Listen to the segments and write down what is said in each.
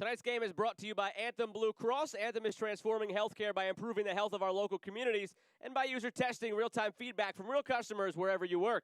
Tonight's game is brought to you by Anthem Blue Cross. Anthem is transforming healthcare by improving the health of our local communities and by user testing real-time feedback from real customers wherever you work.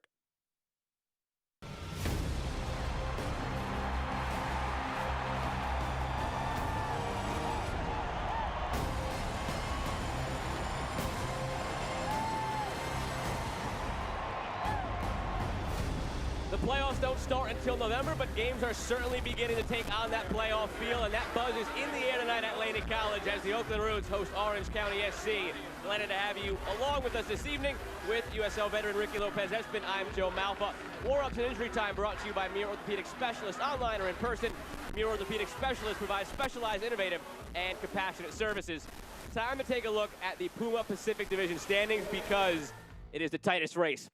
The playoffs don't start until November, but games are certainly beginning to take on that playoff feel, and that buzz is in the air tonight at Laney College as the Oakland Roots host Orange County SC. Delighted to have you along with us this evening with USL veteran Ricky Lopez-Espin. I'm Joe Malfa. War-ups and injury time brought to you by Mere Orthopedic Specialists, online or in person. Mere Orthopedic Specialists provides specialized, innovative, and compassionate services. Time to take a look at the Puma Pacific Division standings because it is the tightest race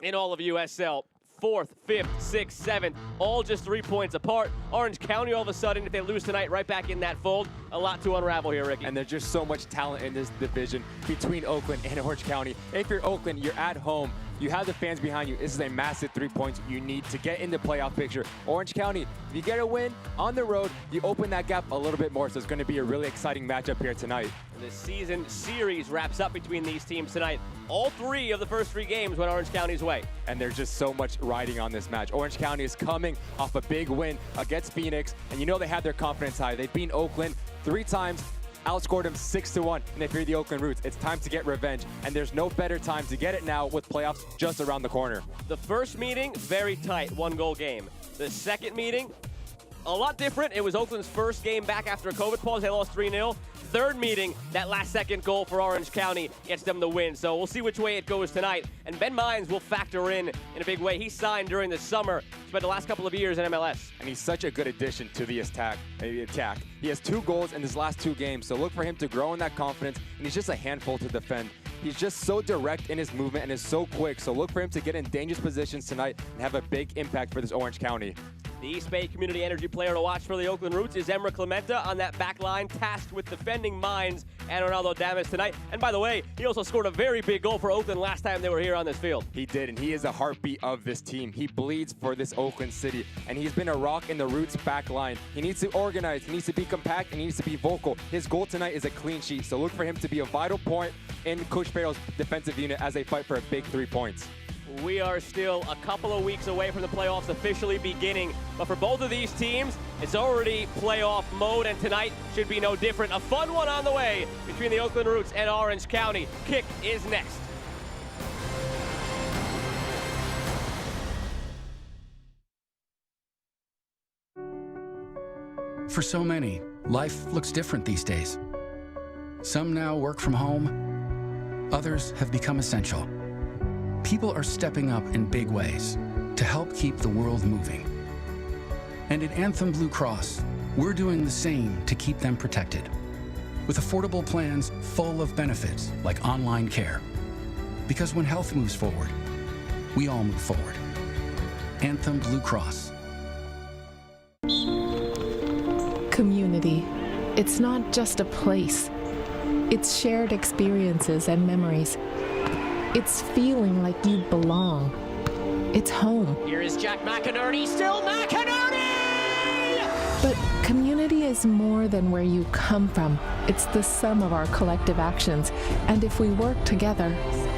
in all of USL. 4th, 5th, 6th, 7th, all just 3 points apart. Orange County, all of a sudden, if they lose tonight, right back in that fold. A lot to unravel here, Ricky. And there's just so much talent in this division between Oakland and Orange County. If you're Oakland, you're at home. You have the fans behind you. This is a massive 3 points you need to get in the playoff picture. Orange County, if you get a win on the road, you open that gap a little bit more. So it's going to be a really exciting matchup here tonight. The season series wraps up between these teams tonight. All 3 of the first 3 games went Orange County's way. And there's just so much riding on this match. Orange County is coming off a big win against Phoenix, and you know they had their confidence high. They've beaten Oakland 3 times, outscored them 6-1. And if you're the Oakland Roots, it's time to get revenge. And there's no better time to get it now with playoffs just around the corner. The first meeting, very tight, 1-goal game. The second meeting, a lot different. It was Oakland's first game back after a COVID pause. They lost 3-0. Third meeting, that last-second goal for Orange County gets them the win. So we'll see which way it goes tonight. And Ben Mines will factor in a big way. He signed during the summer, spent the last couple of years in MLS. And he's such a good addition to the attack. He has 2 goals in his last 2 games, so look for him to grow in that confidence, and he's just a handful to defend. He's just so direct in his movement and is so quick, so look for him to get in dangerous positions tonight and have a big impact for this Orange County. The East Bay Community Energy player to watch for the Oakland Roots is Emra Clementa on that back line, tasked with defending Mines and Ronaldo Damas tonight. And by the way, he also scored a very big goal for Oakland last time they were here on this field. He did, and he is a heartbeat of this team. He bleeds for this Oakland City, and he's been a rock in the Roots back line. He needs to organize, he needs to be compact, and he needs to be vocal. His goal tonight is a clean sheet, so look for him to be a vital point in Coach Farrell's defensive unit as they fight for a big 3 points. We are still a couple of weeks away from the playoffs officially beginning, but for both of these teams, it's already playoff mode, and tonight should be no different. A fun one on the way between the Oakland Roots and Orange County. Kick is next. For so many, life looks different these days. Some now work from home, others have become essential. People are stepping up in big ways to help keep the world moving. And at Anthem Blue Cross, we're doing the same to keep them protected, with affordable plans full of benefits like online care. Because when health moves forward, we all move forward. Anthem Blue Cross. Community. It's not just a place. It's shared experiences and memories. It's feeling like you belong. It's home. Here is Jack McInerney, still McInerney! But community is more than where you come from. It's the sum of our collective actions. And if we work together,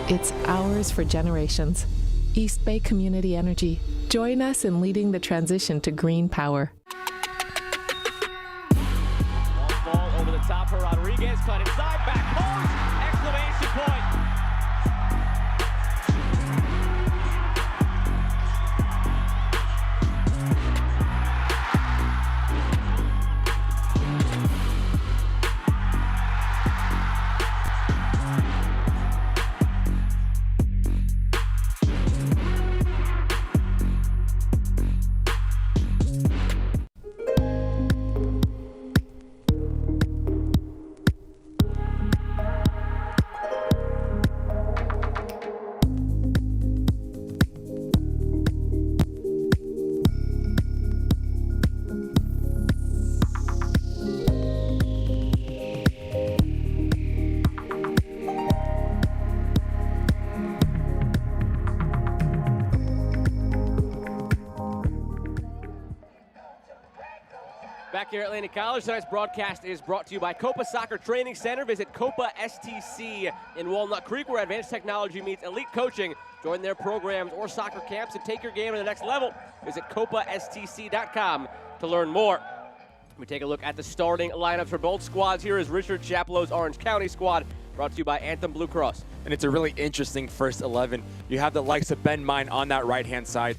it's ours for generations. East Bay Community Energy. Join us in leading the transition to green power. Ball over the top for Rodriguez, cut inside, back post, exclamation point. back here at Atlantic College. Tonight's broadcast is brought to you by Copa Soccer Training Center. Visit Copa STC in Walnut Creek, where advanced technology meets elite coaching. Join their programs or soccer camps and take your game to the next level. Visit CopaSTC.com to learn more. We take a look at the starting lineups for both squads. Here is Richard Chapelow's Orange County squad, brought to you by Anthem Blue Cross. And it's a really interesting first 11. You have the likes of Ben Mine on that right-hand side.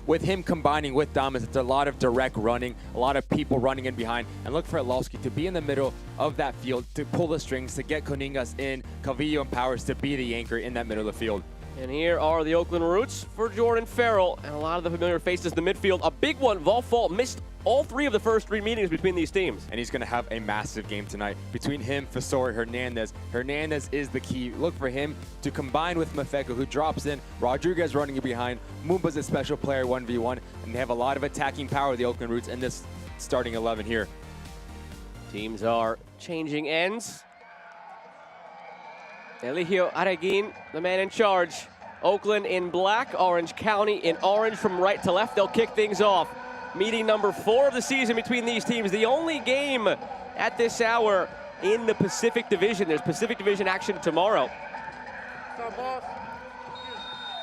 With him combining with Thomas, it's a lot of direct running, a lot of people running in behind. And look for Elowski to be in the middle of that field, to pull the strings, to get Coningas in, Calvillo and Powers to be the anchor in that middle of the field. And here are the Oakland Roots for Jordan Farrell. And a lot of the familiar faces in the midfield. A big one, Volfall missed all 3 of the first 3 meetings between these teams. And he's going to have a massive game tonight. Between him, Fasori, Hernandez. Hernandez is the key. Look for him to combine with Mafeka, who drops in. Rodriguez running behind. Mumba's a special player 1v1. And they have a lot of attacking power, the Oakland Roots, in this starting 11 here. Teams are changing ends. Eligio Areguin, the man in charge. Oakland in black, Orange County in orange from right to left. They'll kick things off. Meeting number 4 of the season between these teams. The only game at this hour in the Pacific Division. There's Pacific Division action tomorrow.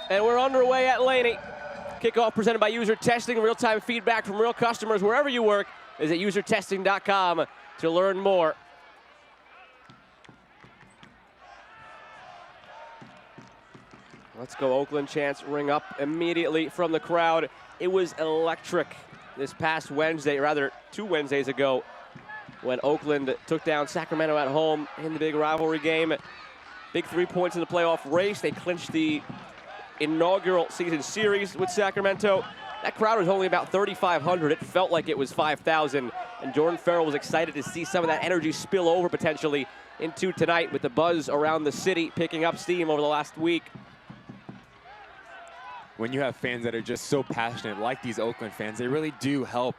And we're underway at Laney. Kickoff presented by User Testing. Real-time feedback from real customers wherever you work. Visit usertesting.com to learn more. Let's go Oakland. Chants ring up immediately from the crowd. It was electric this past Wednesday, or rather 2 Wednesdays ago, when Oakland took down Sacramento at home in the big rivalry game. Big 3 points in the playoff race. They clinched the inaugural season series with Sacramento. That crowd was only about 3,500. It felt like it was 5,000. And Jordan Farrell was excited to see some of that energy spill over potentially into tonight, with the buzz around the city picking up steam over the last week. When you have fans that are just so passionate, like these Oakland fans, they really do help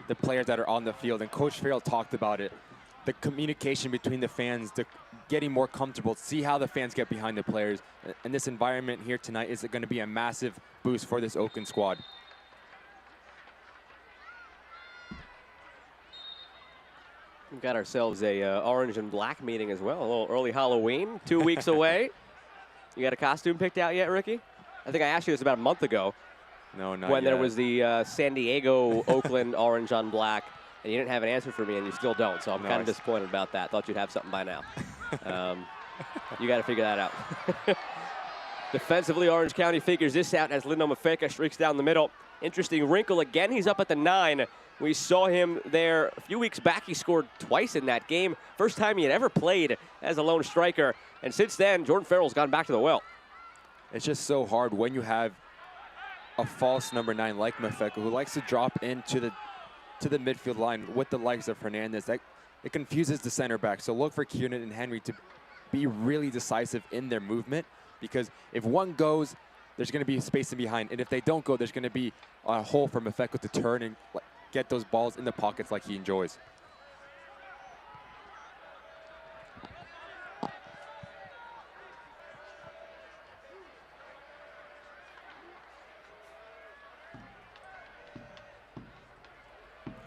the players that are on the field. And Coach Farrell talked about it. The communication between the fans, the getting more comfortable, see how the fans get behind the players. And this environment here tonight is going to be a massive boost for this Oakland squad. We've got ourselves a orange and black meeting as well. A little early Halloween, 2 weeks away. You got a costume picked out yet, Ricky? I think I asked you this about a month ago. No, not when yet. There was the San Diego, Oakland orange on black, and you didn't have an answer for me, and you still don't. So I'm kind of disappointed about that. Thought you'd have something by now. You got to figure that out. Defensively, Orange County figures this out as Lindo Mafeka streaks down the middle. Interesting wrinkle again. He's up at the 9. We saw him there a few weeks back. He scored twice in that game. First time he had ever played as a lone striker. And since then, Jordan Farrell's gone back to the well. It's just so hard when you have a false number 9 like Mafeka, who likes to drop into the midfield line with the likes of Hernandez. It confuses the center back. So look for Kiernan and Henry to be really decisive in their movement, because if one goes, there's going to be space in behind. And if they don't go, there's going to be a hole for Mafeka to turn and get those balls in the pockets like he enjoys.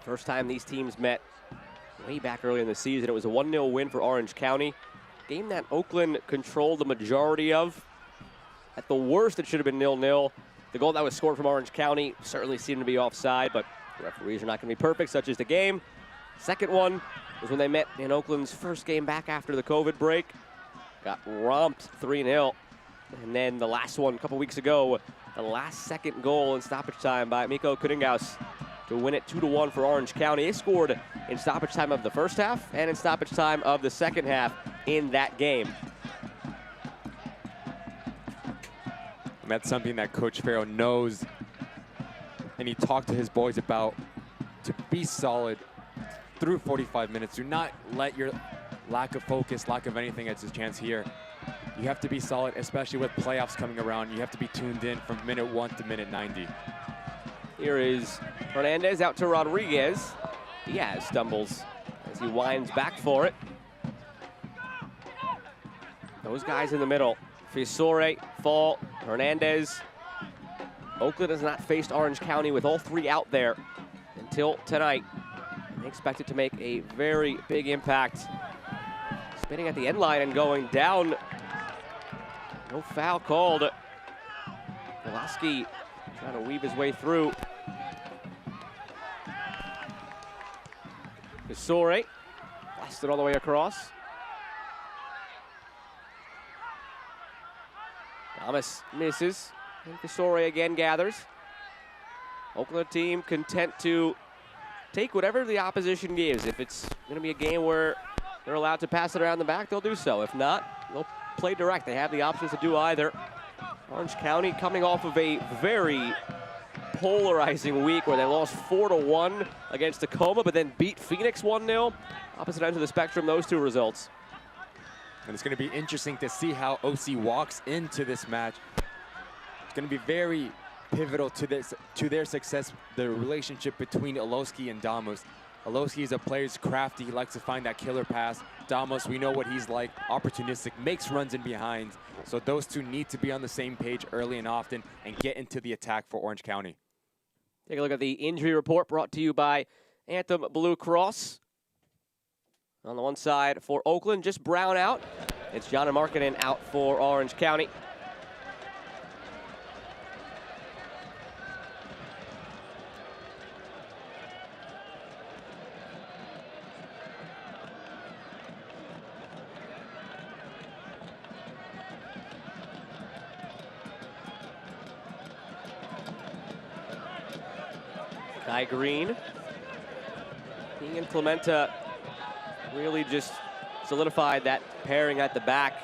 First time these teams met way back early in the season. It was a 1-0 win for Orange County. Game that Oakland controlled the majority of. At the worst, it should have been 0-0. The goal that was scored from Orange County certainly seemed to be offside, but referees are not going to be perfect, such as the game. Second one was when they met in Oakland's first game back after the COVID break. Got romped 3-0. And then the last one a couple weeks ago, the last second goal in stoppage time by Miko Kuningaus to win it 2-1 for Orange County. They scored in stoppage time of the first half and in stoppage time of the second half in that game. And that's something that Coach Farrell knows, and he talked to his boys about, to be solid through 45 minutes. Do not let your lack of focus, lack of anything get a chance here. You have to be solid, especially with playoffs coming around. You have to be tuned in from minute 1 to minute 90. Here is Hernandez out to Rodriguez. Diaz stumbles as he winds back for it. Those guys in the middle, Fisore, Fall, Hernandez. Oakland has not faced Orange County with all 3 out there until tonight. They expect it to make a very big impact. Spinning at the end line and going down. No foul called. Pulaski trying to weave his way through. Visore blasted all the way across. Thomas misses, and Visore again gathers. Oakland team content to take whatever the opposition gives. If it's going to be a game where they're allowed to pass it around the back, they'll do so. If not, they'll play direct. They have the options to do either. Orange County coming off of a very polarizing week where they lost 4-1 against Tacoma, but then beat Phoenix 1-0. Opposite ends of the spectrum, those two results. And it's going to be interesting to see how OC walks into this match. It's going to be very pivotal to their success, the relationship between Oloski and Damos. Oloski is a player who's crafty. He likes to find that killer pass. Damos, we know what he's like, opportunistic, makes runs in behind. So those two need to be on the same page early and often and get into the attack for Orange County. Take a look at the injury report brought to you by Anthem Blue Cross. On the one side for Oakland, just Brown out. It's John and Markkinen out for Orange County. Kai Green. He and Clementa really just solidified that pairing at the back.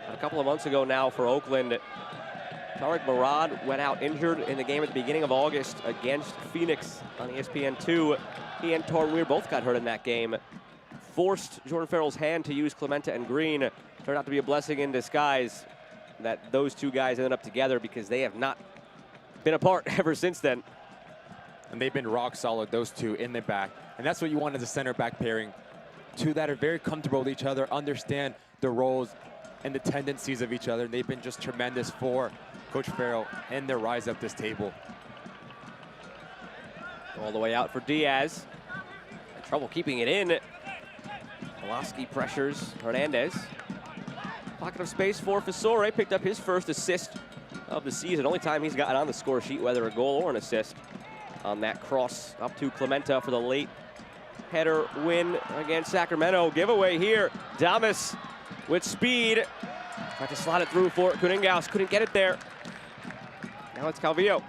A couple of months ago now for Oakland, Tariq Marad went out injured in the game at the beginning of August against Phoenix on ESPN2. He and Torn Weir both got hurt in that game. Forced Jordan Farrell's hand to use Clementa and Green. Turned out to be a blessing in disguise that those two guys ended up together because they have not been apart ever since then. And they've been rock solid, those two in the back. And that's what you want as a center back pairing. Two that are very comfortable with each other, understand the roles and the tendencies of each other. They've been just tremendous for Coach Farrell and their rise up this table. All the way out for Diaz. Had trouble keeping it in. Pulaski pressures Hernandez. Pocket of space for Visore. Picked up his first assist of the season. Only time he's gotten on the score sheet, whether a goal or an assist. On that cross up to Clementa for the late header win against Sacramento. Giveaway here. Damas with speed. Tried to slot it through for Kuningaus. Couldn't get it there. Now it's Calvillo.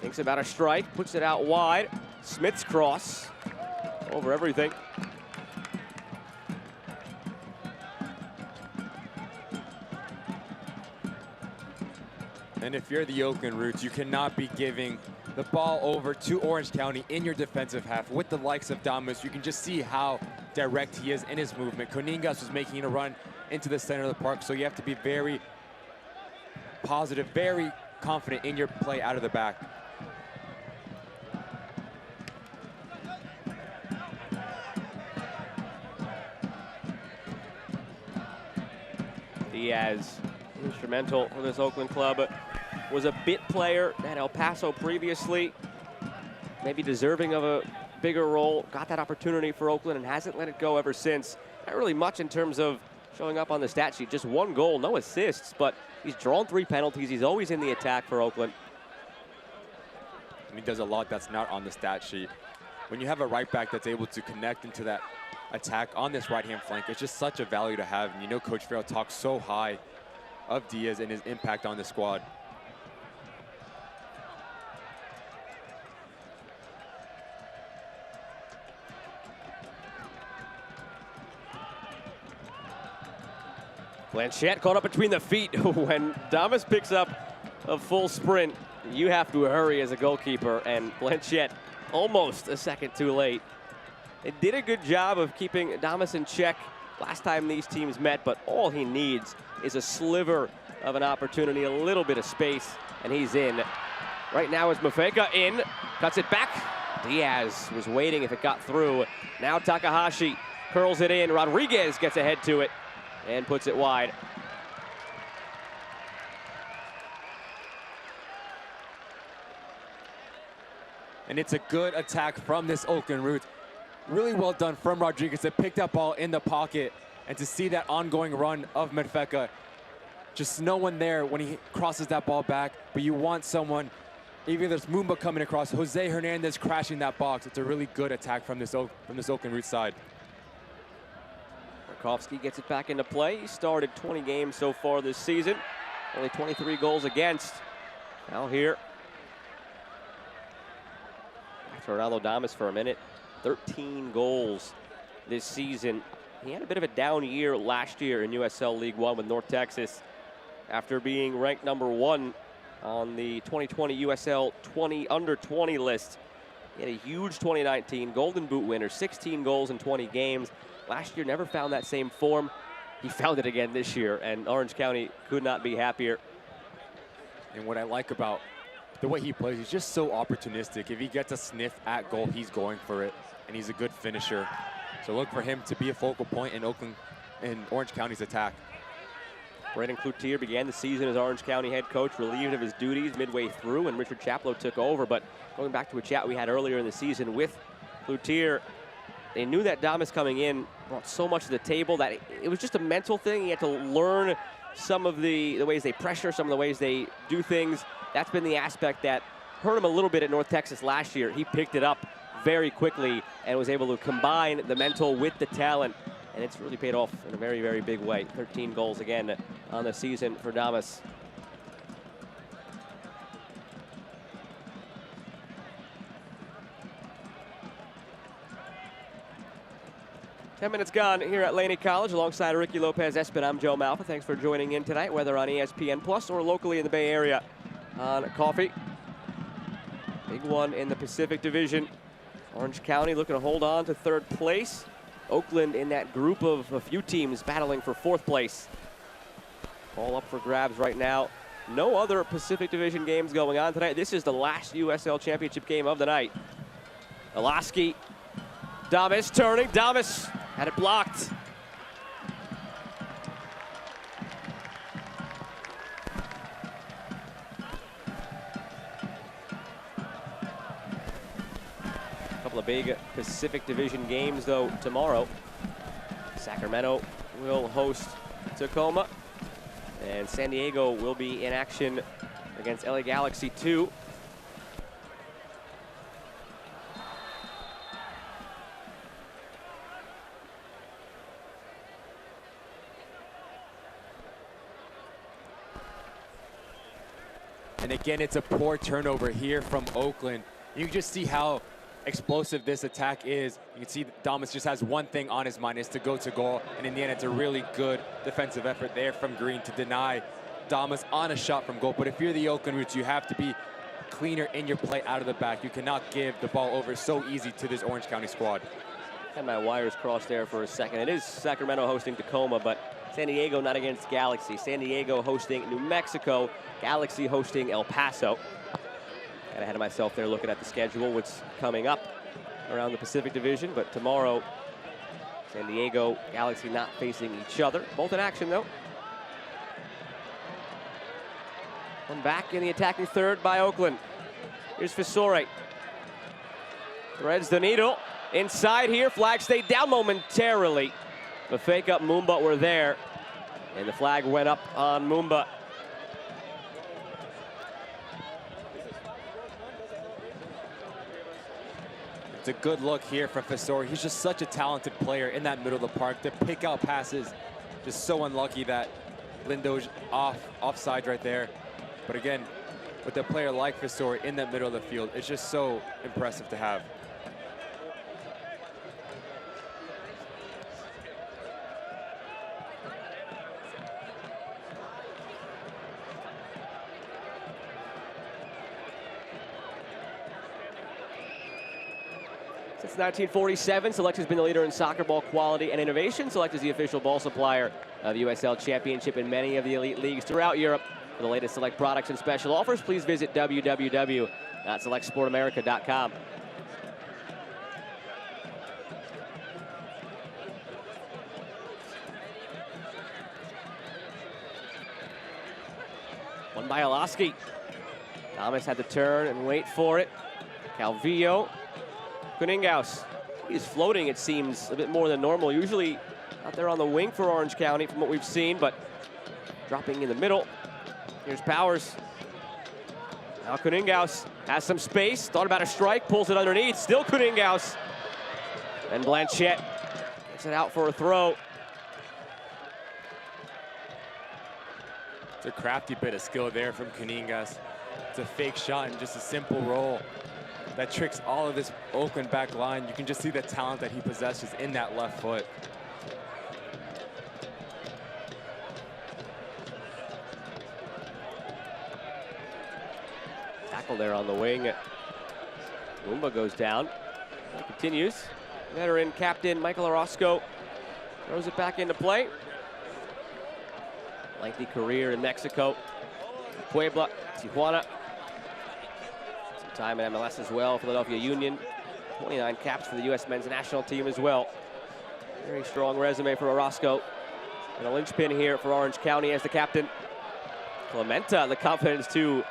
Thinks about a strike. Puts it out wide. Smith's cross. Over everything. And if you're the Oakland Roots, you cannot be giving the ball over to Orange County in your defensive half with the likes of Damas. You can just see how direct he is in his movement. Kuningas was making a run into the center of the park, so you have to be very positive, very confident in your play out of the back. Diaz, instrumental for this Oakland club. Was a bit player at El Paso previously. Maybe deserving of a bigger role. Got that opportunity for Oakland and hasn't let it go ever since. Not really much in terms of showing up on the stat sheet. Just one goal, no assists, but he's drawn 3 penalties. He's always in the attack for Oakland. And he does a lot that's not on the stat sheet. When you have a right back that's able to connect into that attack on this right-hand flank, it's just such a value to have. And you know Coach Farrell talks so high of Diaz and his impact on the squad. Blanchette caught up between the feet. When Damas picks up a full sprint, you have to hurry as a goalkeeper, and Blanchette almost a second too late. They did a good job of keeping Damas in check last time these teams met, but all he needs is a sliver of an opportunity, a little bit of space, and he's in. Right now is Mafeka in, cuts it back. Diaz was waiting if it got through. Now Takahashi curls it in. Rodriguez gets ahead to it and puts it wide. And it's a good attack from this Oakland Roots. Really well done from Rodriguez to pick that ball in the pocket and to see that ongoing run of Medfecka. Just no one there when he crosses that ball back, but you want someone, even if there's Mumba coming across, Jose Hernandez crashing that box. It's a really good attack from this Oakland Roots side. Markovsky gets it back into play. He started 20 games so far this season. Only 23 goals against. Now here. Back to Ronaldo Damas for a minute. 13 goals this season. He had a bit of a down year last year in USL League One with North Texas after being ranked #1 on the 2020 USL 20 under 20 list. He had a huge 2019 Golden Boot winner, 16 goals in 20 games. Last year never found that same form. He found it again this year, and Orange County could not be happier. And what I like about the way he plays, he's just so opportunistic. If he gets a sniff at goal, he's going for it, and he's a good finisher. So look for him to be a focal point in Orange County's attack. Brandon Cloutier began the season as Orange County head coach, relieved of his duties midway through, and Richard Chaplow took over. But going back to a chat we had earlier in the season with Cloutier, they knew that Damas coming in brought so much to the table that it was just a mental thing. He had to learn some of the ways they pressure, some of the ways they do things. That's been the aspect that hurt him a little bit at North Texas last year. He picked it up very quickly and was able to combine the mental with the talent. And it's really paid off in a very, very big way. 13 goals again on the season for Damas. Ten minutes gone here at Laney College alongside Ricky Lopez-Espin. I'm Joe Malfa. Thanks for joining in tonight, whether on ESPN Plus or locally in the Bay Area on Coffee. Big one in the Pacific Division. Orange County looking to hold on to third place. Oakland in that group of a few teams battling for fourth place. All up for grabs right now. No other Pacific Division games going on tonight. This is the last USL Championship game of the night. Olaski, Damas turning. Damas had it blocked. Couple of big Pacific Division games, though, tomorrow. Sacramento will host Tacoma, and San Diego will be in action against LA Galaxy 2. And again, it's a poor turnover here from Oakland. You can just see how explosive this attack is. You can see Damas just has one thing on his mind, is to go to goal. And in the end, it's a really good defensive effort there from Green to deny Damas on a shot from goal. But if you're the Oakland Roots, you have to be cleaner in your play out of the back. You cannot give the ball over so easy to this Orange County squad. Had my wires crossed there for a second. It is Sacramento hosting Tacoma, but San Diego not against Galaxy. San Diego hosting New Mexico. Galaxy hosting El Paso. Got ahead of myself there looking at the schedule, what's coming up around the Pacific Division. But tomorrow, San Diego, Galaxy not facing each other. Both in action, though. One back in the attacking third by Oakland. Here's Fisore. Threads the needle. Inside here, flag stayed down momentarily. The fake up Mumba were there, and the flag went up on Mumba. It's a good look here from Fisore. He's just such a talented player in that middle of the park. The pick out passes, just so unlucky that Lindo's offside right there. But again, with a player like Fisore in that middle of the field, it's just so impressive to have. Since 1947, Select has been the leader in soccer ball quality and innovation. Select is the official ball supplier of the USL Championship and many of the elite leagues throughout Europe. For the latest Select products and special offers, please visit www.selectsportamerica.com. One by Olaski. Thomas had to turn and wait for it. Calvillo. Kuningaus. He's floating, it seems, a bit more than normal. Usually out there on the wing for Orange County from what we've seen, but dropping in the middle. Here's Powers. Now Kuningaus has some space. Thought about a strike, pulls it underneath. Still Kuningaus. And Blanchette gets it out for a throw. It's a crafty bit of skill there from Kuningaus. It's a fake shot and just a simple roll that tricks all of this Oakland back line. You can just see the talent that he possesses in that left foot. Tackle there on the wing. Lumba goes down. It continues. Veteran captain Michael Orozco throws it back into play. Lengthy career in Mexico, Puebla, Tijuana. Some time in MLS as well, Philadelphia Union. 29 caps for the U.S. men's national team as well. Very strong resume for Orozco. And a linchpin here for Orange County as the captain. Clementa, the confidence to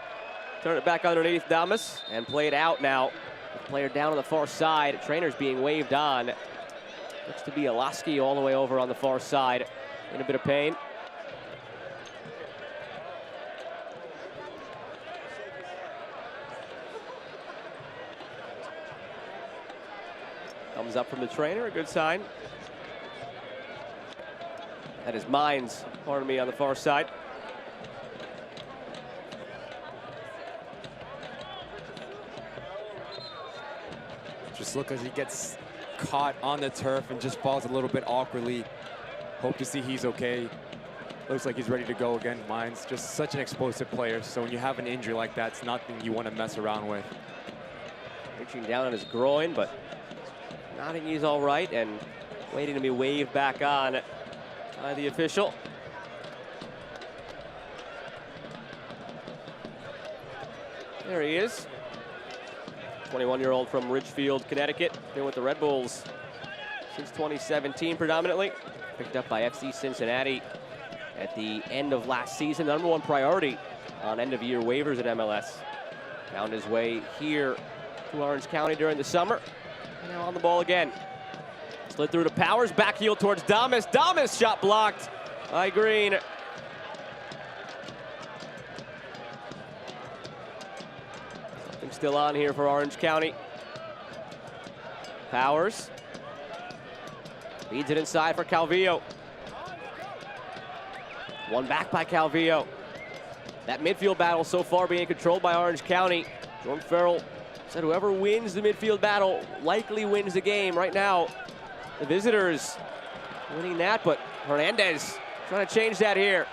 turn it back underneath Damas and play it out now. The player down on the far side. Trainer's being waved on. Looks to be Alaski all the way over on the far side. In a bit of pain. Thumbs up from the trainer, a good sign. That is Mines, pardon me, on the far side. Just look as he gets caught on the turf and just falls a little bit awkwardly. Hope to see he's okay. Looks like he's ready to go again. Mines, just such an explosive player. So when you have an injury like that, it's nothing you want to mess around with. Reaching down on his groin, but nodding he's all right and waiting to be waved back on by the official. There he is. 21-year-old from Ridgefield, Connecticut. Been with the Red Bulls since 2017 predominantly. Picked up by FC Cincinnati at the end of last season. Number one priority on end-of-year waivers at MLS. Found his way here to Orange County during the summer. And now on the ball again. Slid through to Powers, back heel towards Damas. Damas shot blocked by Green. Something still on here for Orange County. Powers feeds it inside for Calvillo. One back by Calvillo. That midfield battle so far being controlled by Orange County. Jordan Farrell said whoever wins the midfield battle likely wins the game. Right now, the visitors winning that, but Hernandez trying to change that here.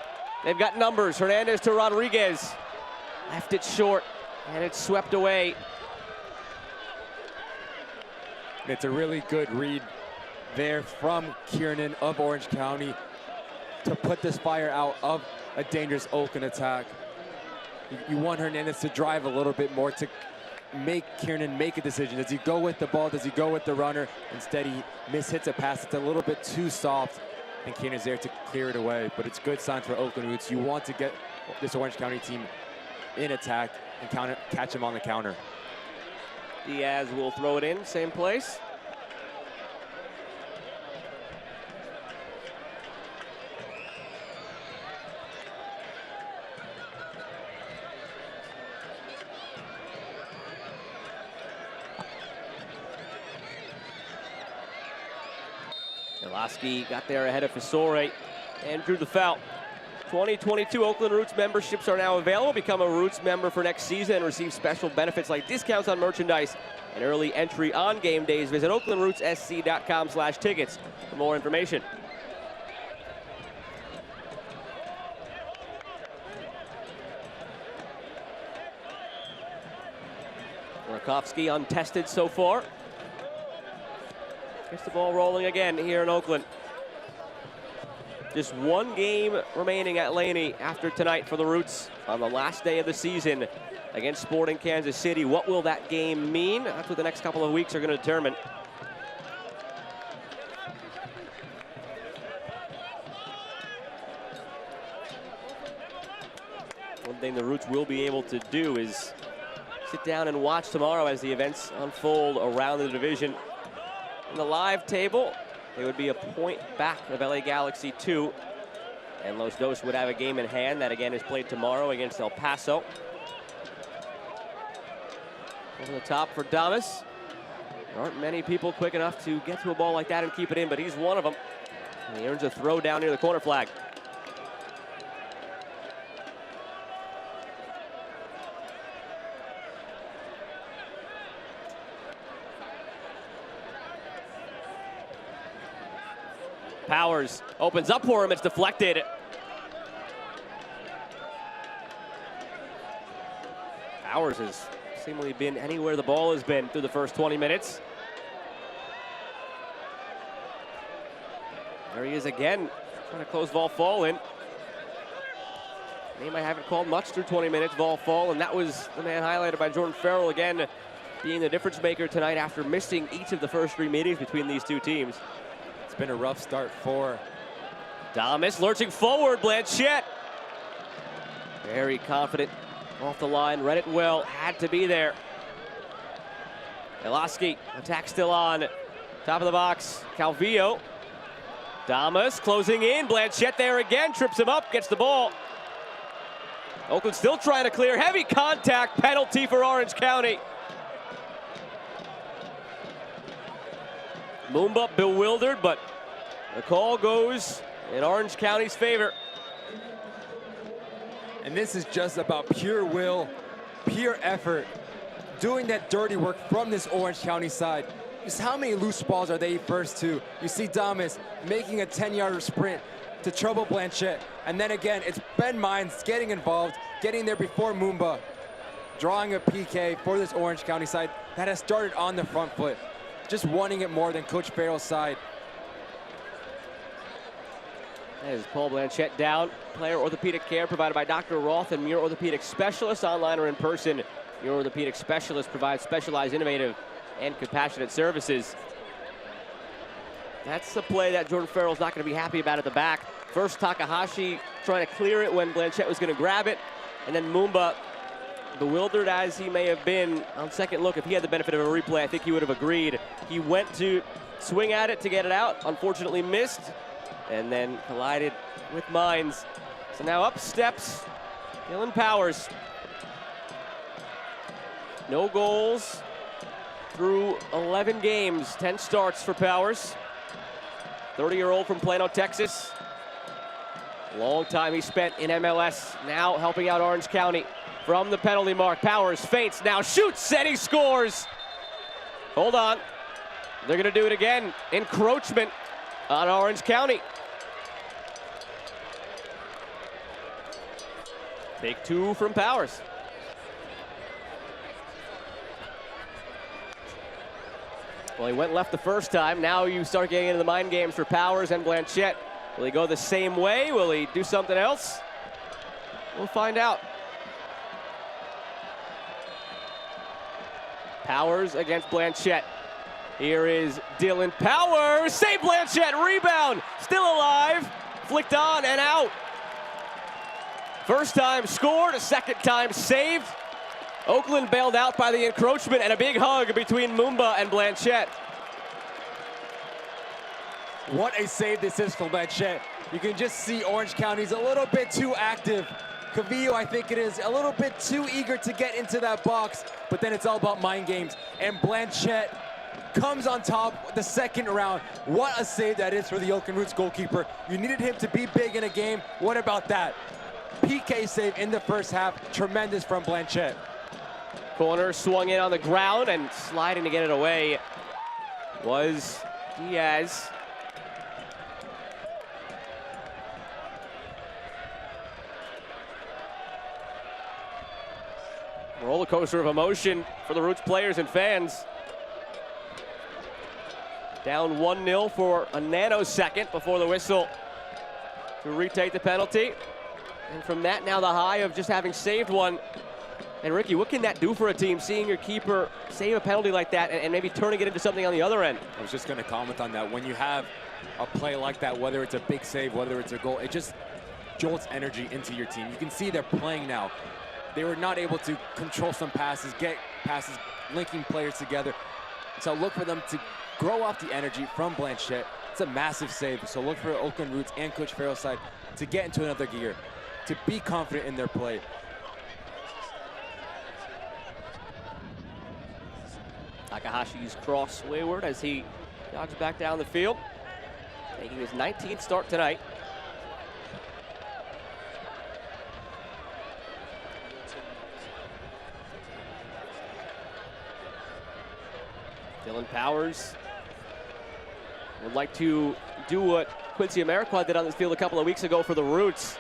They've got numbers. Hernandez to Rodriguez. Left it short, and it's swept away. It's a really good read there from Kiernan of Orange County to put this fire out of a dangerous Oakland attack. You want Hernandez to drive a little bit more to make Kiernan make a decision. Does he go with the ball? Does he go with the runner? Instead, he mishits a pass. It's a little bit too soft, and Kiernan's there to clear it away. But it's good signs for Oakland Roots. You want to get this Orange County team in attack and catch him on the counter. Diaz will throw it in, same place. Elaski got there ahead of Fisore and drew the foul. 2022 Oakland Roots memberships are now available. Become a Roots member for next season and receive special benefits like discounts on merchandise and early entry on game days. Visit oaklandrootssc.com/tickets for more information. Burakovsky untested so far. Gets the ball rolling again here in Oakland. Just one game remaining at Laney after tonight for the Roots on the last day of the season against Sporting Kansas City. What will that game mean? That's what the next couple of weeks are going to determine. One thing the Roots will be able to do is sit down and watch tomorrow as the events unfold around the division. In the live table, they would be a point back of LA Galaxy 2. And Los Dos would have a game in hand that again is played tomorrow against El Paso. Over the top for Damas. There aren't many people quick enough to get to a ball like that and keep it in, but he's one of them. And he earns a throw down near the corner flag. Powers opens up for him, it's deflected. Powers has seemingly been anywhere the ball has been through the first 20 minutes. There he is again, trying to close Vol in. Name I haven't called much through 20 minutes, Vol, and that was the man highlighted by Jordan Farrell again, being the difference maker tonight after missing each of the first 3 meetings between these two teams. It's been a rough start for Damas lurching forward, Blanchette. Very confident off the line, read it well, had to be there. Eloski, attack still on. Top of the box, Calvillo. Damas closing in, Blanchette there again, trips him up, gets the ball. Oakland still trying to clear, heavy contact, penalty for Orange County. Mumba bewildered, but the call goes in Orange County's favor. And this is just about pure will, pure effort, doing that dirty work from this Orange County side. Just how many loose balls are they first to? You see Damas making a 10-yarder sprint to trouble Blanchette. And then again, it's Ben Mines getting involved, getting there before Mumba, drawing a PK for this Orange County side that has started on the front foot, just wanting it more than Coach Farrell's side. As Paul Blanchette down, player orthopedic care provided by Dr. Roth and Muir Orthopedic Specialists, online or in person. Muir Orthopedic Specialists provide specialized, innovative, and compassionate services. That's the play that Jordan Farrell's not going to be happy about at the back. First, Takahashi trying to clear it when Blanchette was going to grab it, and then Mumba, bewildered as he may have been on second look, if he had the benefit of a replay, I think he would have agreed. He went to swing at it to get it out, unfortunately missed, and then collided with Mines. So now up steps Dylan Powers. No goals through 11 games, 10 starts for Powers. 30-year-old from Plano, Texas. Long time he spent in MLS, now helping out Orange County from the penalty mark. Powers feints, now shoots, and he scores. Hold on, they're gonna do it again. Encroachment on Orange County. Take 2 from Powers. Well, he went left the first time. Now you start getting into the mind games for Powers and Blanchette. Will he go the same way? Will he do something else? We'll find out. Powers against Blanchette. Here is Dylan Powers. Save Blanchette, rebound, still alive. Flicked on and out. First time scored, a second time saved. Oakland bailed out by the encroachment, and a big hug between Mumba and Blanchette. What a save this is for Blanchette. You can just see Orange County's a little bit too active. Calvillo, I think it is, a little bit too eager to get into that box, but then it's all about mind games. And Blanchette comes on top the second round. What a save that is for the Oakland Roots goalkeeper. You needed him to be big in a game. What about that? PK save in the first half, tremendous from Blanchette. Corner swung in on the ground, and sliding to get it away was Diaz. Roller coaster of emotion for the Roots players and fans. Down 1-0 for a nanosecond before the whistle to retake the penalty. And from that, now the high of just having saved one. And Ricky, what can that do for a team, seeing your keeper save a penalty like that and maybe turning it into something on the other end? I was just going to comment on that. When you have a play like that, whether it's a big save, whether it's a goal, it just jolts energy into your team. You can see they're playing now they were not able to control some passes, get passes, linking players together. So look for them to grow off the energy from Blanchette. It's a massive save. So look for Oakland Roots and Coach Farrell's side to get into another gear, to be confident in their play. Takahashi's cross wayward as he jogs back down the field, making his 19th start tonight. Dylan Powers would like to do what Quincy Amarikwa did on this field a couple of weeks ago for the Roots.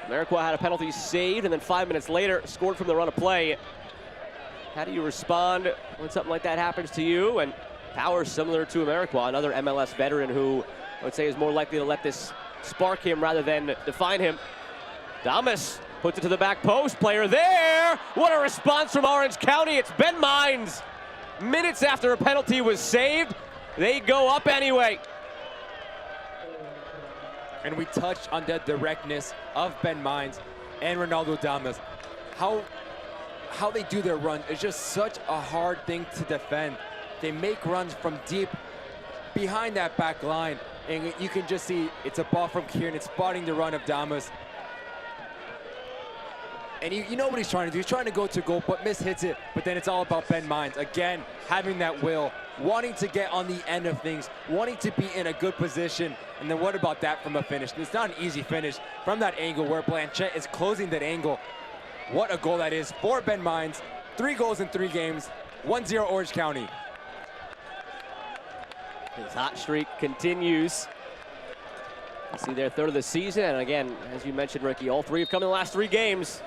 Amarikwa had a penalty saved and then 5 minutes later scored from the run of play. How do you respond when something like that happens to you? And Powers, similar to Amarikwa, another MLS veteran who I would say is more likely to let this spark him rather than define him. Damas puts it to the back post, player there. What a response from Orange County. It's Ben Mines. Minutes after a penalty was saved, they go up anyway. And we touched on the directness of Ben Mines and Ronaldo Damas. How they do their runs is just such a hard thing to defend. They make runs from deep behind that back line, and you can just see it's a ball from Kieran. It's spotting the run of Damas. And you know what he's trying to do. He's trying to go to goal, but hits it. But then it's all about Ben Mines. Again, having that will, wanting to get on the end of things, wanting to be in a good position. And then what about that from a finish? It's not an easy finish from that angle where Blanchette is closing that angle. What a goal that is for Ben Mines. 3 goals in 3 games, 1-0 Orange County. His hot streak continues. You see their 3rd of the season, and again, as you mentioned, Ricky, all 3 have come in the last 3 games.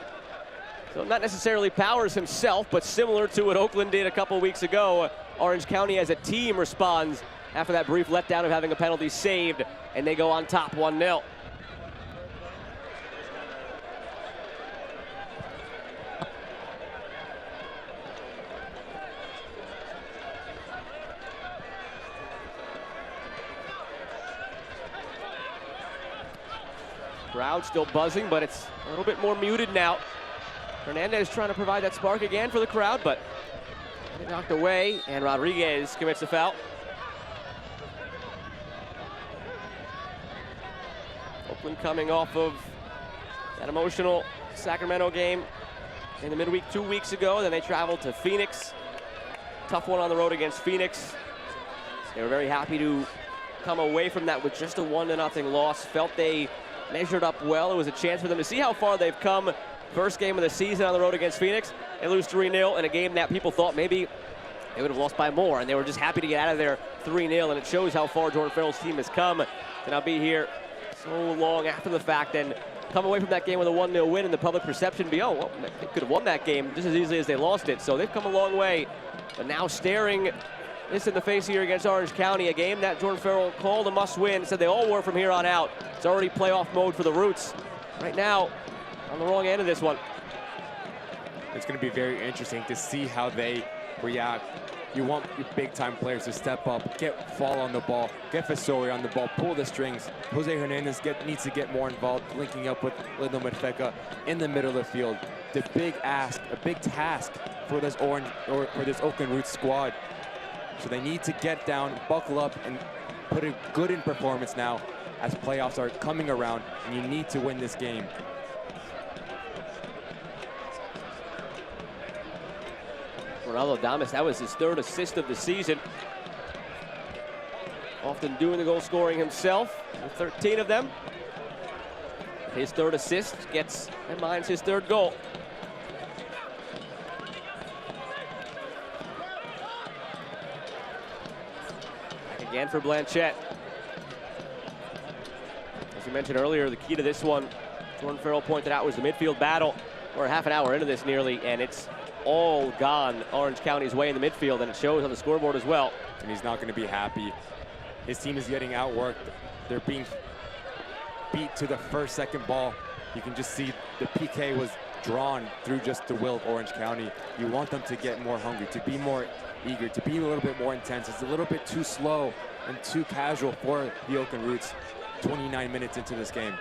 So not necessarily Powers himself, but similar to what Oakland did a couple weeks ago. Orange County as a team responds after that brief letdown of having a penalty saved, and they go on top 1-0. Crowd still buzzing, but it's a little bit more muted now. Hernandez trying to provide that spark again for the crowd, but knocked away, and Rodriguez commits the foul. Oakland coming off of that emotional Sacramento game in the midweek 2 weeks ago. Then they traveled to Phoenix. Tough one on the road against Phoenix. They were very happy to come away from that with just a 1-0 loss. Felt they measured up well. It was a chance for them to see how far they've come. First game of the season on the road against Phoenix. They lose 3-0 in a game that people thought maybe they would have lost by more, and they were just happy to get out of there 3-0, and it shows how far Jordan Farrell's team has come to now be here so long after the fact and come away from that game with a 1-0 win, and the public perception be, oh, well, they could have won that game just as easily as they lost it. So they've come a long way, but now staring this in the face here against Orange County, a game that Jordan Farrell called a must-win, said they all were from here on out. It's already playoff mode for the Roots. Right now, on the wrong end of this one. It's going to be very interesting to see how they react. You want your big-time players to step up, fall on the ball, get Fasori on the ball, pull the strings. Jose Hernandez needs to get more involved, linking up with Lindo Medfeca in the middle of the field. The big ask, a big task for this Oakland Roots squad. So they need to get down, buckle up, and put a good in performance now as playoffs are coming around, and you need to win this game. Ronaldo Damas, that was his 3rd assist of the season. Often doing the goal scoring himself, with 13 of them. His 3rd assist gets Ben Mines his 3rd goal. Back again for Blanchette. As we mentioned earlier, the key to this one, Jordan Farrell pointed out, was the midfield battle. We're half an hour into this nearly, and it's all gone Orange County's way in the midfield, and it shows on the scoreboard as well. And he's not going to be happy. His team is getting outworked. They're being beat to the first, second ball. You can just see the PK was drawn through just the will of Orange County. You want them to get more hungry, to be more eager, to be a little bit more intense. It's a little bit too slow and too casual for the Oakland Roots 29 minutes into this game.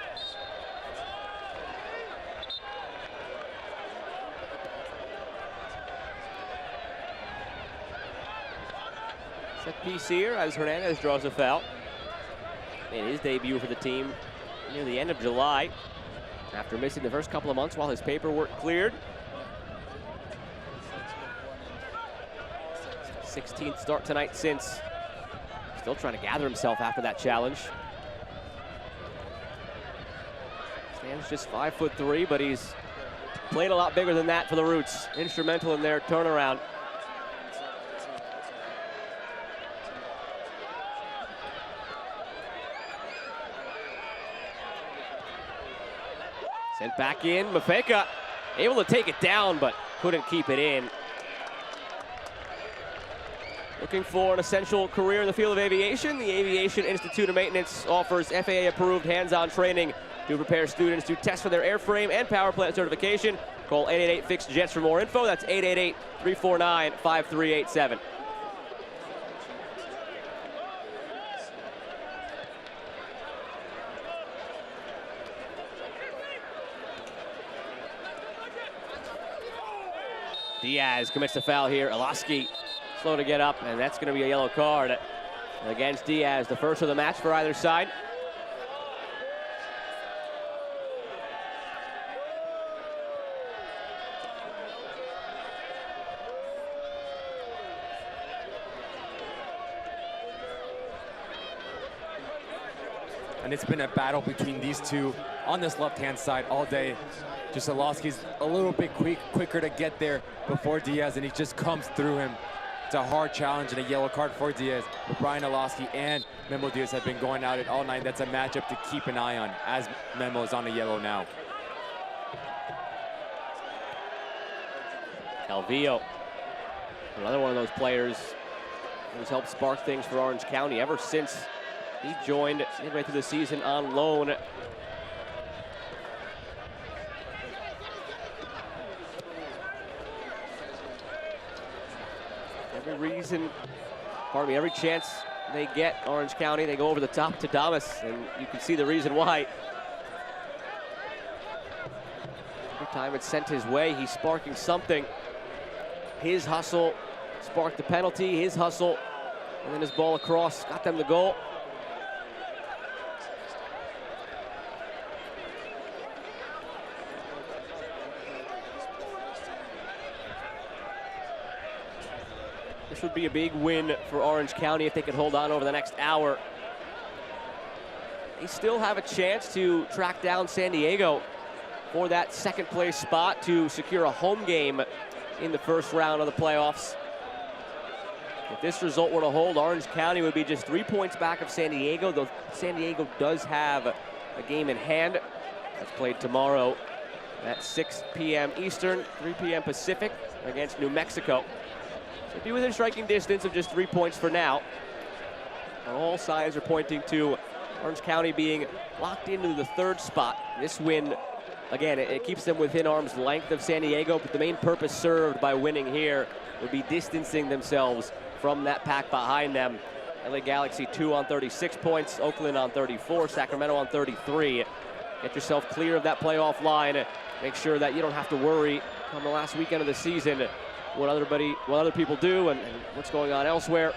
Set piece here as Hernandez draws a foul. Made his debut for the team near the end of July after missing the first couple of months while his paperwork cleared. 16th start tonight since. Still trying to gather himself after that challenge. Stands just 5'3", but he's played a lot bigger than that for the Roots. Instrumental in their turnaround. Sent back in, Mafeka able to take it down, but couldn't keep it in. Looking for an essential career in the field of aviation, the Aviation Institute of Maintenance offers FAA-approved hands-on training to prepare students to test for their airframe and power plant certification. Call 888-FIXED-JETS for more info. That's 888-349-5387. Diaz commits the foul here. Alaski slow to get up, and that's going to be a yellow card against Diaz, the first of the match for either side. And it's been a battle between these two on this left-hand side all day. Just Alaski's a little bit quicker to get there before Diaz, and he just comes through him. It's a hard challenge and a yellow card for Diaz. But Brian Alaski and Memo Diaz have been going at it all night. That's a matchup to keep an eye on as Memo is on the yellow now. Calvillo, another one of those players who's helped spark things for Orange County ever since he joined midway through the season on loan. Every chance they get, Orange County, they go over the top to Damas, and you can see the reason why. Every time it's sent his way, he's sparking something. His hustle sparked the penalty, his hustle, and then his ball across, got them the goal. This would be a big win for Orange County if they could hold on over the next hour. They still have a chance to track down San Diego for that second place spot to secure a home game in the first round of the playoffs. If this result were to hold, Orange County would be just 3 points back of San Diego, though San Diego does have a game in hand. That's played tomorrow at 6 p.m. Eastern, 3 p.m. Pacific against New Mexico. So be within striking distance of just 3 points for now. And all signs are pointing to Orange County being locked into the third spot. This win, again, it keeps them within arm's length of San Diego, but the main purpose served by winning here would be distancing themselves from that pack behind them. LA Galaxy 2 on 36 points, Oakland on 34, Sacramento on 33. Get yourself clear of that playoff line. Make sure that you don't have to worry on the last weekend of the season what other people do and what's going on elsewhere.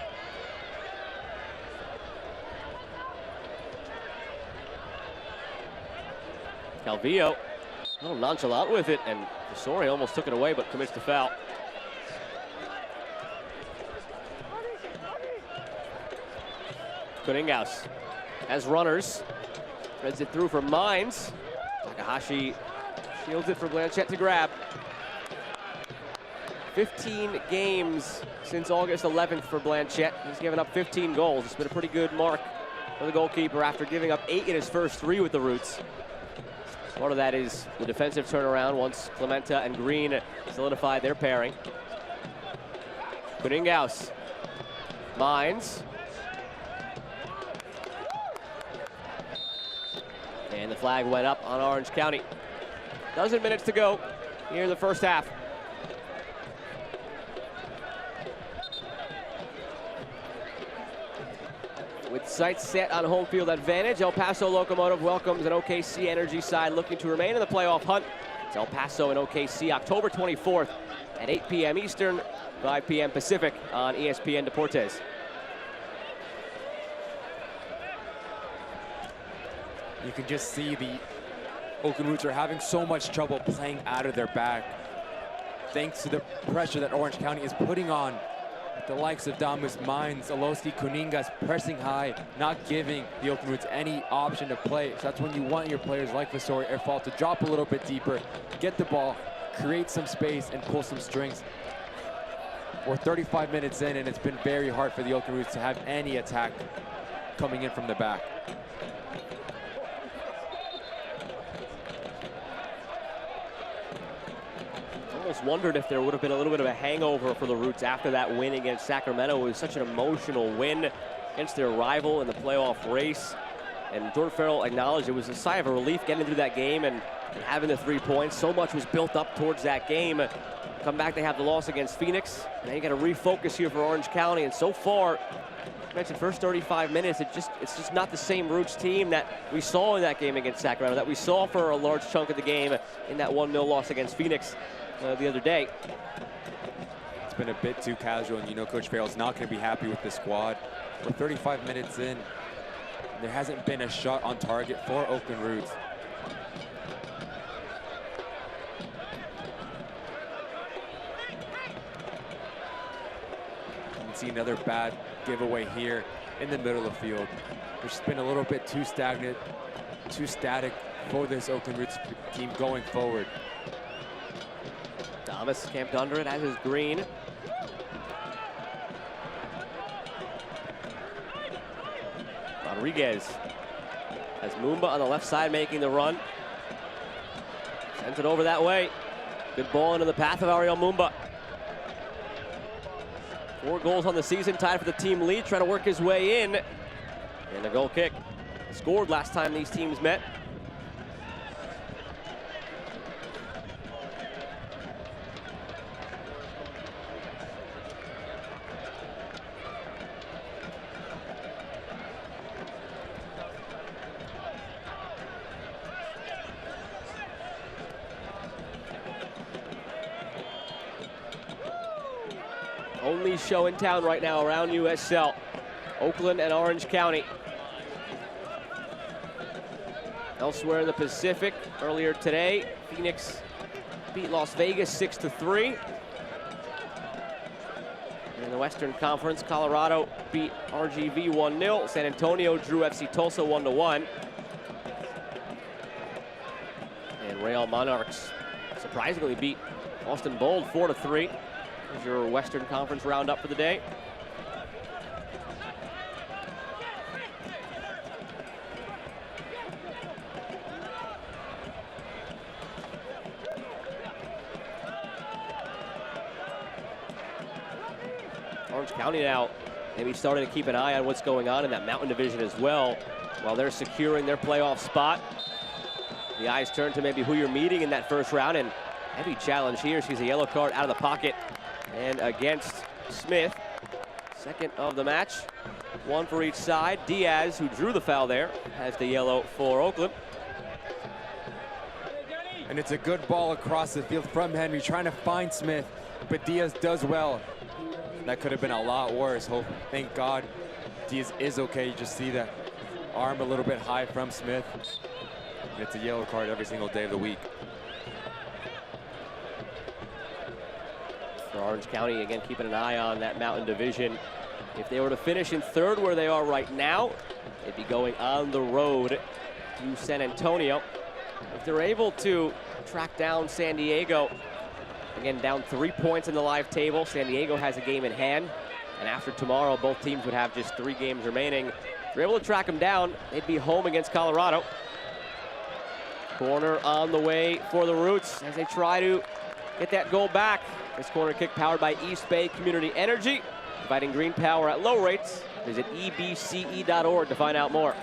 Calvillo, a little nonchalant with it, and Tesori almost took it away, but commits the foul. Kuningaus has runners, threads it through for Mines. Takahashi shields it for Blanchette to grab. 15 games since August 11th for Blanchette. He's given up 15 goals. It's been a pretty good mark for the goalkeeper after giving up 8 in his first 3 with the Roots. Part of that is the defensive turnaround once Clementa and Green solidified their pairing. Kuningaus, Mines. And the flag went up on Orange County. 12 minutes to go here in the first half. With sights set on home field advantage, El Paso Locomotive welcomes an OKC Energy side looking to remain in the playoff hunt. It's El Paso and OKC, October 24th at 8 p.m. Eastern, 5 p.m. Pacific on ESPN Deportes. You can just see the Oakland Roots are having so much trouble playing out of their back, thanks to the pressure that Orange County is putting on the likes of Damus, Mines, Aloski, Kuningas, pressing high, not giving the Oakland Roots any option to play. So that's when you want your players like Vasori or Fall to drop a little bit deeper, get the ball, create some space, and pull some strings. We're 35 minutes in, and it's been very hard for the Oakland Roots to have any attack coming in from the back. Almost wondered if there would have been a little bit of a hangover for the Roots after that win against Sacramento. It was such an emotional win against their rival in the playoff race. And Jordan Farrell acknowledged it was a sigh of relief getting through that game and having the 3 points. So much was built up towards that game. Come back, they have the loss against Phoenix. And then you got to refocus here for Orange County. And so far, I mentioned first 35 minutes, it's just not the same Roots team that we saw in that game against Sacramento, that we saw for a large chunk of the game in that 1-0 loss against Phoenix the other day. It's been a bit too casual, and you know Coach Farrell's not going to be happy with the squad. We're 35 minutes in. There hasn't been a shot on target for Oakland Roots. You can see another bad giveaway here in the middle of the field, which has been a little bit too stagnant, too static for this Oakland Roots team going forward. Thomas camped under it, as is Green. Rodriguez has Mumba on the left side making the run. Sends it over that way. Good ball into the path of Ariel Mumba. 4 goals on the season, tied for the team lead, trying to work his way in. And a goal kick. Scored last time these teams met. Only show in town right now around USL. Oakland and Orange County. Elsewhere in the Pacific, earlier today, Phoenix beat Las Vegas 6-3. In the Western Conference, Colorado beat RGV 1-0. San Antonio drew FC Tulsa 1-1. And Real Monarchs surprisingly beat Austin Bold 4-3. Here's your Western Conference roundup for the day. Orange County now maybe starting to keep an eye on what's going on in that Mountain Division as well, while they're securing their playoff spot. The eyes turn to maybe who you're meeting in that first round, and heavy challenge here. Sees a yellow card out of the pocket and against Smith. Second of the match, 1 for each side. Diaz, who drew the foul there, has the yellow for Oakland. And it's a good ball across the field from Henry, trying to find Smith, but Diaz does well. That could have been a lot worse. Thank God Diaz is okay. You just see that arm a little bit high from Smith. It's a yellow card every single day of the week. For Orange County, again, keeping an eye on that Mountain Division. If they were to finish in third where they are right now, they'd be going on the road to San Antonio. If they're able to track down San Diego, again, down 3 points in the live table. San Diego has a game in hand. And after tomorrow, both teams would have just 3 games remaining. If they're able to track them down, they'd be home against Colorado. Corner on the way for the Roots as they try to get that goal back. This corner kick powered by East Bay Community Energy, providing green power at low rates. Visit ebce.org to find out more.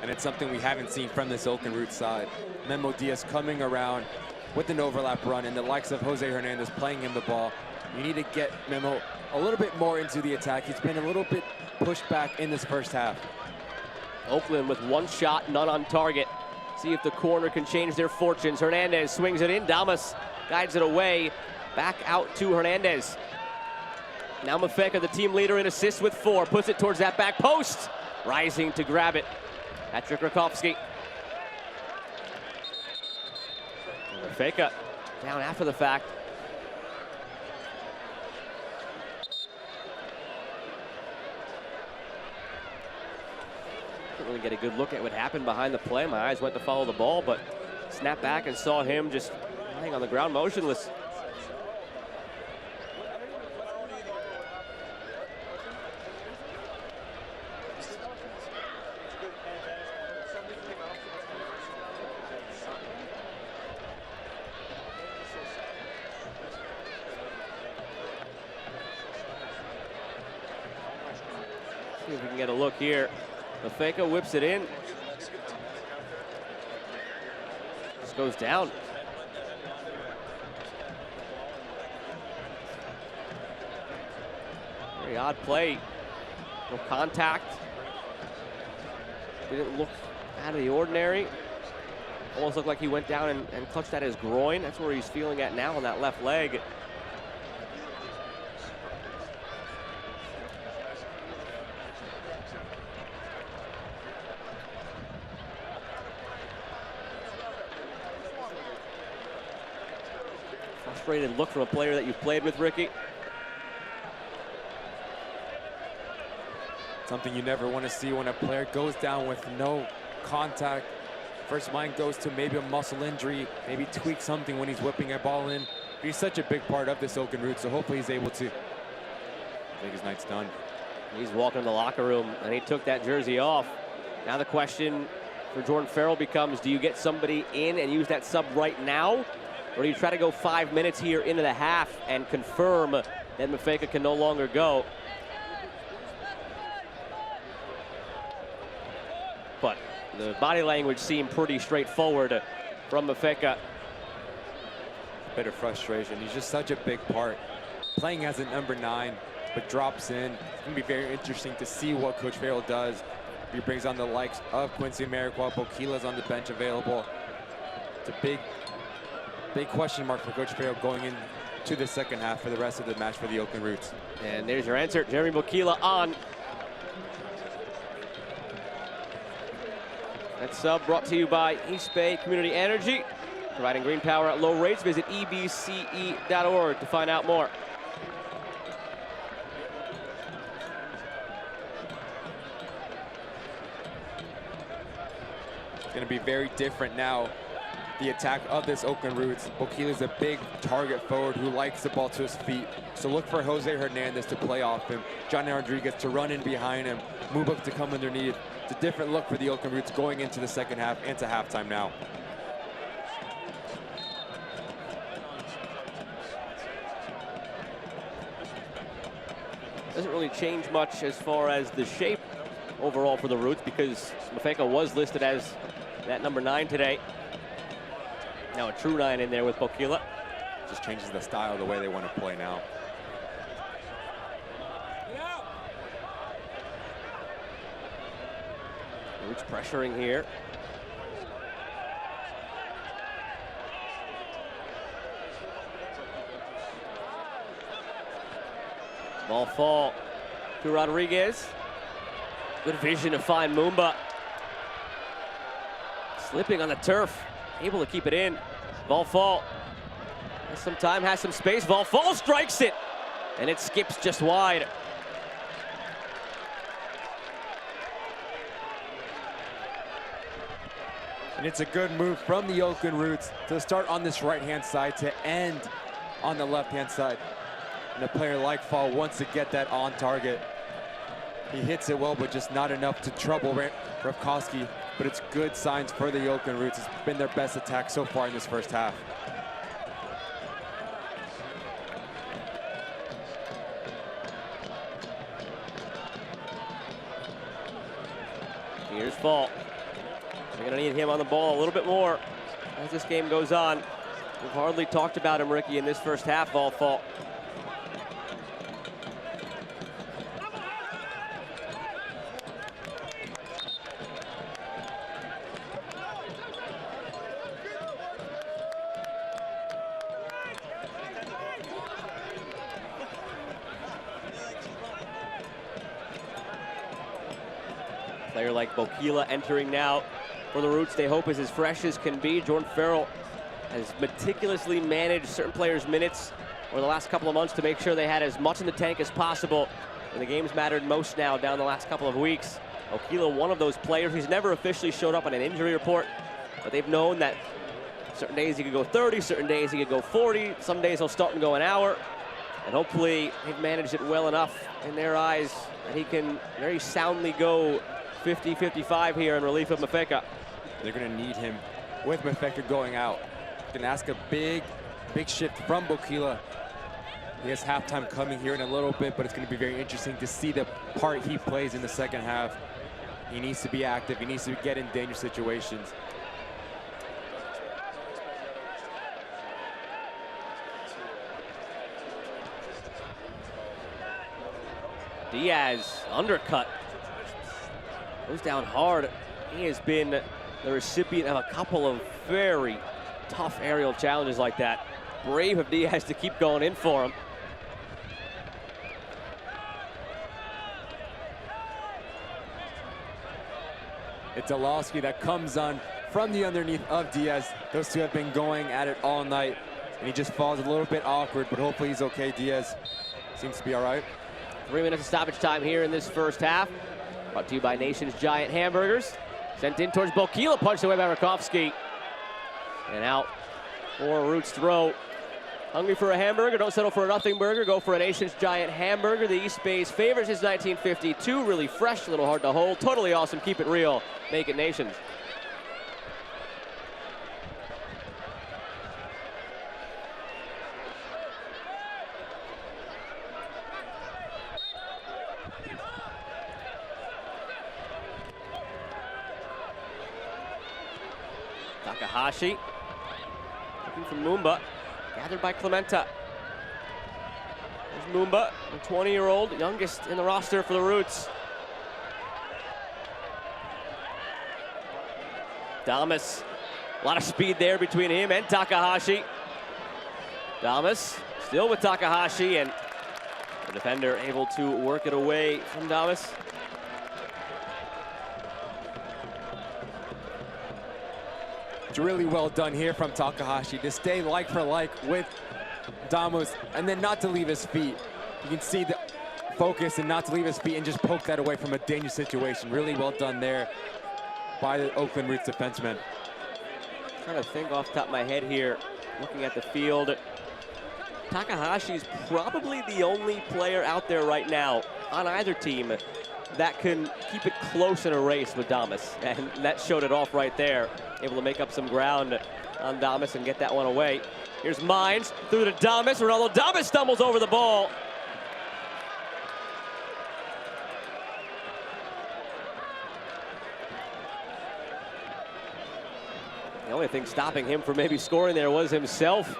And it's something we haven't seen from this Oakland Roots side. Memo Diaz coming around with an overlap run, and the likes of Jose Hernandez playing him the ball. You need to get Memo a little bit more into the attack. He's been a little bit pushed back in this first half. Oakland with 1 shot, none on target. See if the corner can change their fortunes. Hernandez swings it in. Damas guides it away. Back out to Hernandez. Now Mafeka, the team leader in assists with 4, puts it towards that back post. Rising to grab it. Patrick Rakowski. Fake down after the fact. Couldn't really get a good look at what happened behind the play. My eyes went to follow the ball, but snapped back and saw him just lying on the ground motionless. See if we can get a look here. Mafeka whips it in. Just goes down. Very odd play. No contact. Didn't look out of the ordinary. Almost looked like he went down and clutched at his groin. That's where he's feeling at now on that left leg. Frustrated look from a player that you've played with, Ricky. Something you never want to see when a player goes down with no contact. First mind goes to maybe a muscle injury, maybe tweak something when he's whipping a ball in. He's such a big part of this Oakland Roots, so hopefully he's able to make his night's done. He's walking in the locker room, and he took that jersey off. Now the question for Jordan Farrell becomes, do you get somebody in and use that sub right now? Or do you try to go 5 minutes here into the half and confirm that Mafeka can no longer go? But the body language seemed pretty straightforward from Mafeka. Bit of frustration. He's just such a big part. Playing as a number 9, but drops in. It's going to be very interesting to see what Coach Farrell does. He brings on the likes of Quincy Amarikwa. Bokila's on the bench available. It's a big question mark for Coach Farrell going into the second half for the rest of the match for the Oakland Roots. And there's your answer. Jeremy Bokila on. That sub brought to you by East Bay Community Energy, providing green power at low rates. Visit ebce.org to find out more. It's going to be very different now. The attack of this Oakland Roots. Bokila is a big target forward who likes the ball to his feet. So look for Jose Hernandez to play off him. Johnny Rodriguez to run in behind him. Mubuk to come underneath. It's a different look for the Oakland Roots going into the second half and to halftime now. Doesn't really change much as far as the shape overall for the Roots, because Mafeka was listed as that number 9 today. Now a true 9 in there with Bokila. Just changes the style, the way they want to play now. Roots pressuring here. Ball fall to Rodriguez. Good vision to find Mumba. Slipping on the turf. Able to keep it in. Ball fall. Has some time, has some space. Ball fall, strikes it. And it skips just wide. And it's a good move from the Oakland Roots to start on this right-hand side to end on the left-hand side. And a player like Fall wants to get that on target. He hits it well, but just not enough to trouble Rafkowski. But it's good signs for the Oakland Roots. It's been their best attack so far in this first half. Here's Fall. They're gonna need him on the ball a little bit more as this game goes on. We've hardly talked about him, Ricky, in this first half. Fall. Player like Bokila entering now for the Roots, they hope is as fresh as can be. Jordan Farrell has meticulously managed certain players' minutes over the last couple of months to make sure they had as much in the tank as possible when the games mattered most now down the last couple of weeks. Oakland, one of those players. He's never officially showed up on an injury report, but they've known that certain days he could go 30, certain days he could go 40, some days he'll start and go an hour. And hopefully they've managed it well enough in their eyes that he can very soundly go 50-55 here in relief of Mafeka. They're going to need him with Mafeka going out. Going to ask a big shift from Bokila. He has halftime coming here in a little bit, but it's going to be very interesting to see the part he plays in the second half. He needs to be active. He needs to get in dangerous situations. Diaz, undercut. Goes down hard. He has been the recipient of a couple of very tough aerial challenges like that. Brave of Diaz to keep going in for him. It's Alowski that comes on from the underneath of Diaz. Those two have been going at it all night, and he just falls a little bit awkward, but hopefully he's okay. Diaz seems to be all right. 3 minutes of stoppage time here in this first half. Brought to you by Nation's Giant Hamburgers. Sent in towards Bokila, punched away by Rakovsky. And out for Roots throw. Hungry for a hamburger, don't settle for a nothing burger, go for a Nation's Giant Hamburger. The East Bay's favorite since 1952. Really fresh, a little hard to hold. Totally awesome, keep it real. Make it Nation's. Takahashi, looking for Mumba, gathered by Clementa. There's Mumba, the 20-year-old, youngest in the roster for the Roots. Damas, a lot of speed there between him and Takahashi. Damas still with Takahashi, and the defender able to work it away from Damas. It's really well done here from Takahashi to stay like for like with Damas and then not to leave his feet. You can see the focus and not to leave his feet and just poke that away from a dangerous situation. Really well done there by the Oakland Roots defenseman. Trying to think off the top of my head here, looking at the field. Takahashi's probably the only player out there right now on either team that can keep it close in a race with Damas, and that showed it off right there. Able to make up some ground on Damas and get that one away. Here's Mines through to Damas. Ronaldo Damas stumbles over the ball. The only thing stopping him from maybe scoring there was himself.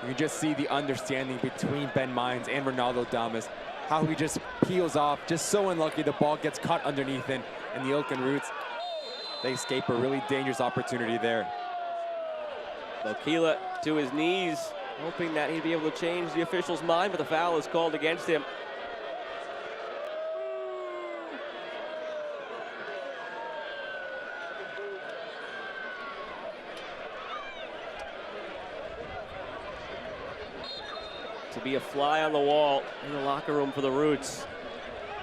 You can just see the understanding between Ben Mines and Ronaldo Damas, how he just peels off, just so unlucky the ball gets caught underneath him, and the Oakland Roots, they escape a really dangerous opportunity there. Bokila to his knees, hoping that he'd be able to change the official's mind, but the foul is called against him. To be a fly on the wall in the locker room for the Roots.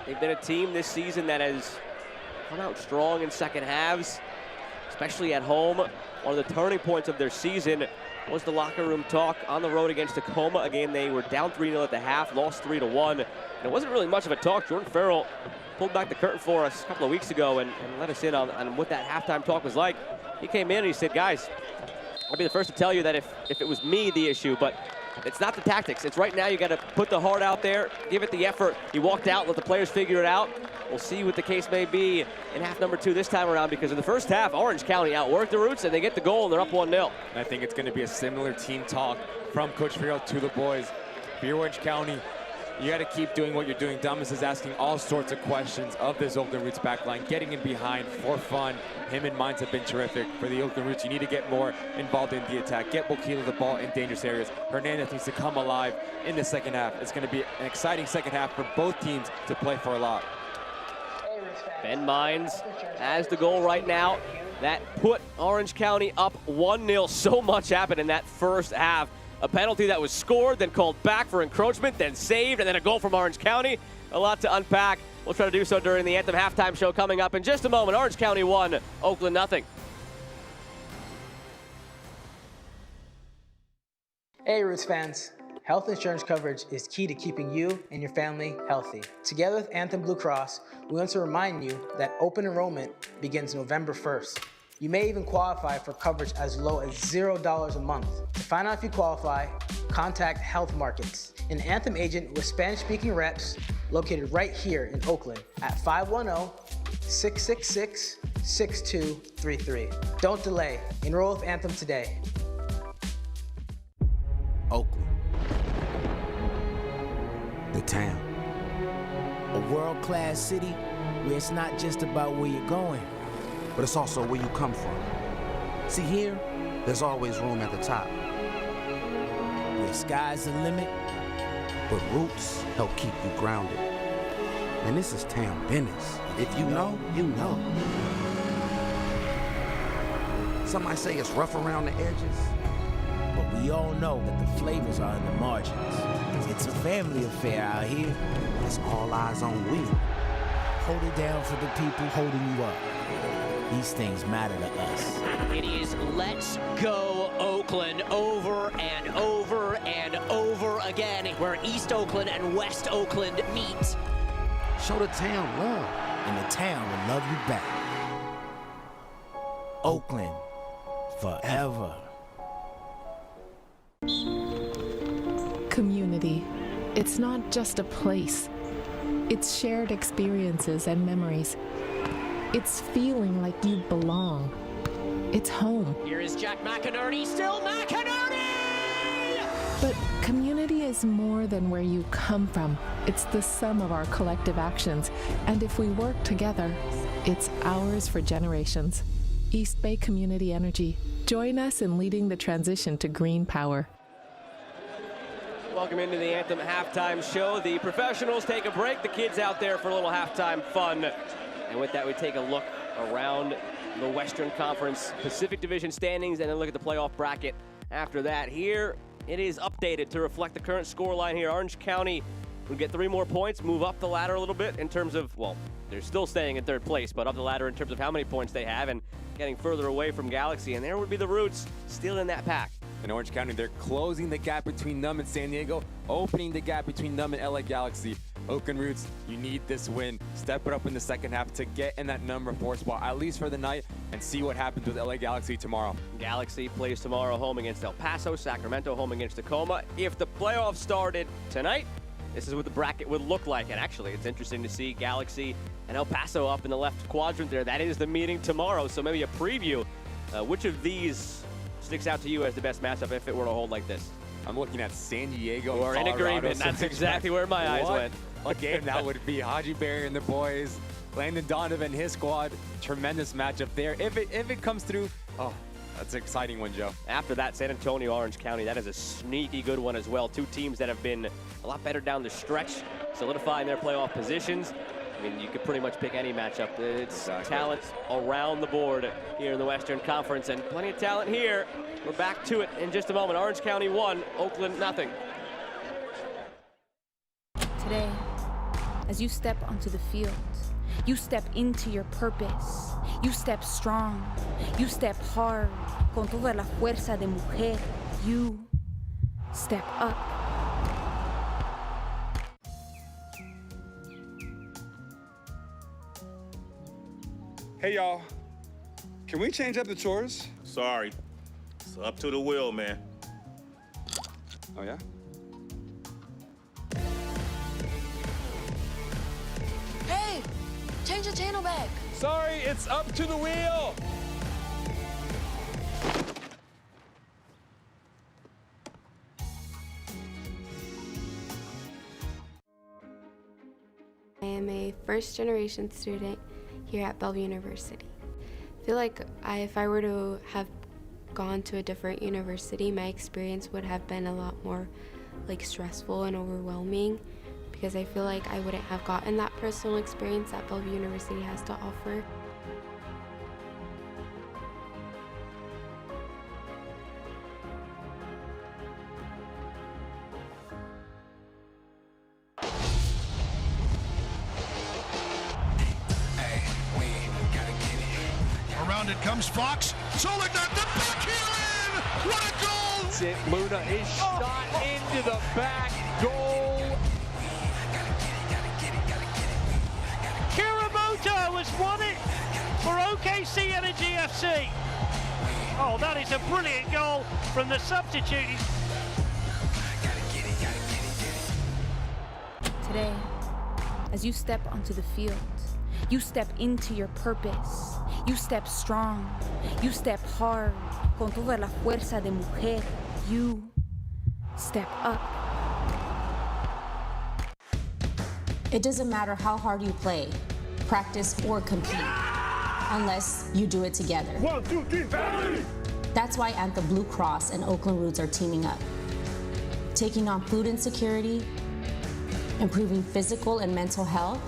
They've been a team this season that has come out strong in second halves, especially at home. One of the turning points of their season was the locker room talk on the road against Tacoma. A game they were down 3-0 at the half, lost 3-1. And it wasn't really much of a talk. Jordan Farrell pulled back the curtain for us a couple of weeks ago and let us in on what that halftime talk was like. He came in and he said, guys, I'll be the first to tell you that if it was me, the issue, but it's not the tactics. It's right now you got to put the heart out there, give it the effort. He walked out, let the players figure it out. We'll see what the case may be in half number 2 this time around, because in the first half, Orange County outworked the Roots and they get the goal and they're up 1-0. I think it's going to be a similar team talk from Coach Farrell to the boys. If you're Orange County, you got to keep doing what you're doing. Damas is asking all sorts of questions of this Oakland Roots backline, getting in behind for fun. Him and Mines have been terrific. For the Oakland Roots, you need to get more involved in the attack. Get Bokila the ball in dangerous areas. Hernandez needs to come alive in the second half. It's going to be an exciting second half for both teams to play for a lot. Ben Mines has the goal right now. That put Orange County up 1-0. So much happened in that first half. A penalty that was scored, then called back for encroachment, then saved, and then a goal from Orange County. A lot to unpack. We'll try to do so during the Anthem halftime show coming up in just a moment. Orange County 1, Oakland 0. Hey Roots fans, health insurance coverage is key to keeping you and your family healthy. Together with Anthem Blue Cross, we want to remind you that open enrollment begins November 1st. You may even qualify for coverage as low as $0 a month. To find out if you qualify, contact Health Markets, an Anthem agent with Spanish-speaking reps located right here in Oakland at 510-666-6233. Don't delay. Enroll with Anthem today. Oakland, the town. A world-class city where it's not just about where you're going, But it's also where you come from. See, here, there's always room at the top. where sky's the limit. But roots help keep you grounded. And this is town business. If you know, you know. Some might say it's rough around the edges. But we all know that the flavors are in the margins. It's a family affair out here. It's all eyes on we. Hold it down for the people holding you up. These things matter to us. It is Let's Go Oakland over and over and over again, where East Oakland and West Oakland meet. Show the town love. And the town will love you back. Oakland, forever. Community. It's not just a place. It's shared experiences and memories. It's feeling like you belong. It's home. Here is Jack McInerney, still McInerney! But community is more than where you come from. It's the sum of our collective actions. And if we work together, it's ours for generations. East Bay Community Energy. Join us in leading the transition to green power. Welcome into the Anthem halftime show. The professionals take a break. The kids out there for a little halftime fun. And with that, we take a look around the Western Conference Pacific Division standings and then look at the playoff bracket after that. Here, it is updated to reflect the current scoreline here. Orange County would get 3 more points, move up the ladder a little bit in terms of, well, they're still staying in 3rd place, but up the ladder in terms of how many points they have and getting further away from Galaxy. And there would be the Roots still in that pack. In Orange County, they're closing the gap between them and San Diego, opening the gap between them and LA Galaxy. Oakland Roots, you need this win. Step it up in the second half to get in that number 4 spot, at least for the night, and see what happens with LA Galaxy tomorrow. Galaxy plays tomorrow home against El Paso, Sacramento home against Tacoma. If the playoffs started tonight, this is what the bracket would look like. And actually, it's interesting to see Galaxy and El Paso up in the left quadrant there. That is the meeting tomorrow, so maybe a preview. Which of these sticks out to you as the best matchup if it were to hold like this? I'm looking at San Diego. We're in agreement. So That's exactly where my eyes went. A game that would be. Haji Berry and the boys, Landon Donovan, his squad. Tremendous matchup there. If it comes through, oh, that's an exciting one, Joe. After that, San Antonio, Orange County, that is a sneaky good one as well. 2 teams that have been a lot better down the stretch, solidifying their playoff positions. I mean, you could pretty much pick any matchup. It's talent around the board here in the Western Conference, and plenty of talent here. We're back to it in just a moment. Orange County 1, Oakland 0. Today, as you step onto the field, you step into your purpose. You step strong. You step hard. Con toda la fuerza de mujer. You step up. Hey y'all, can we change up the chores? Sorry, it's up to the wheel, man. Oh yeah? Hey, change the channel back. Sorry, it's up to the wheel! I am a first-generation student here at Bellevue University. I feel like if I were to have gone to a different university, my experience would have been a lot more stressful and overwhelming because I feel like I wouldn't have gotten that personal experience that Bellevue University has to offer. Around it comes Fox. Solik knocked the back heel in. What a goal! Luna is shot into the back. Goal. Kiramoto has won it for OKC Energy FC. Oh, that is a brilliant goal from the substitute. Today, as you step onto the field, you step into your purpose. You step strong. You step hard. Con toda la fuerza de mujer. You step up. It doesn't matter how hard you play, practice, or compete, unless you do it together. 1, 2, 3, family! That's why Anthem Blue Cross and Oakland Roots are teaming up, taking on food insecurity, improving physical and mental health,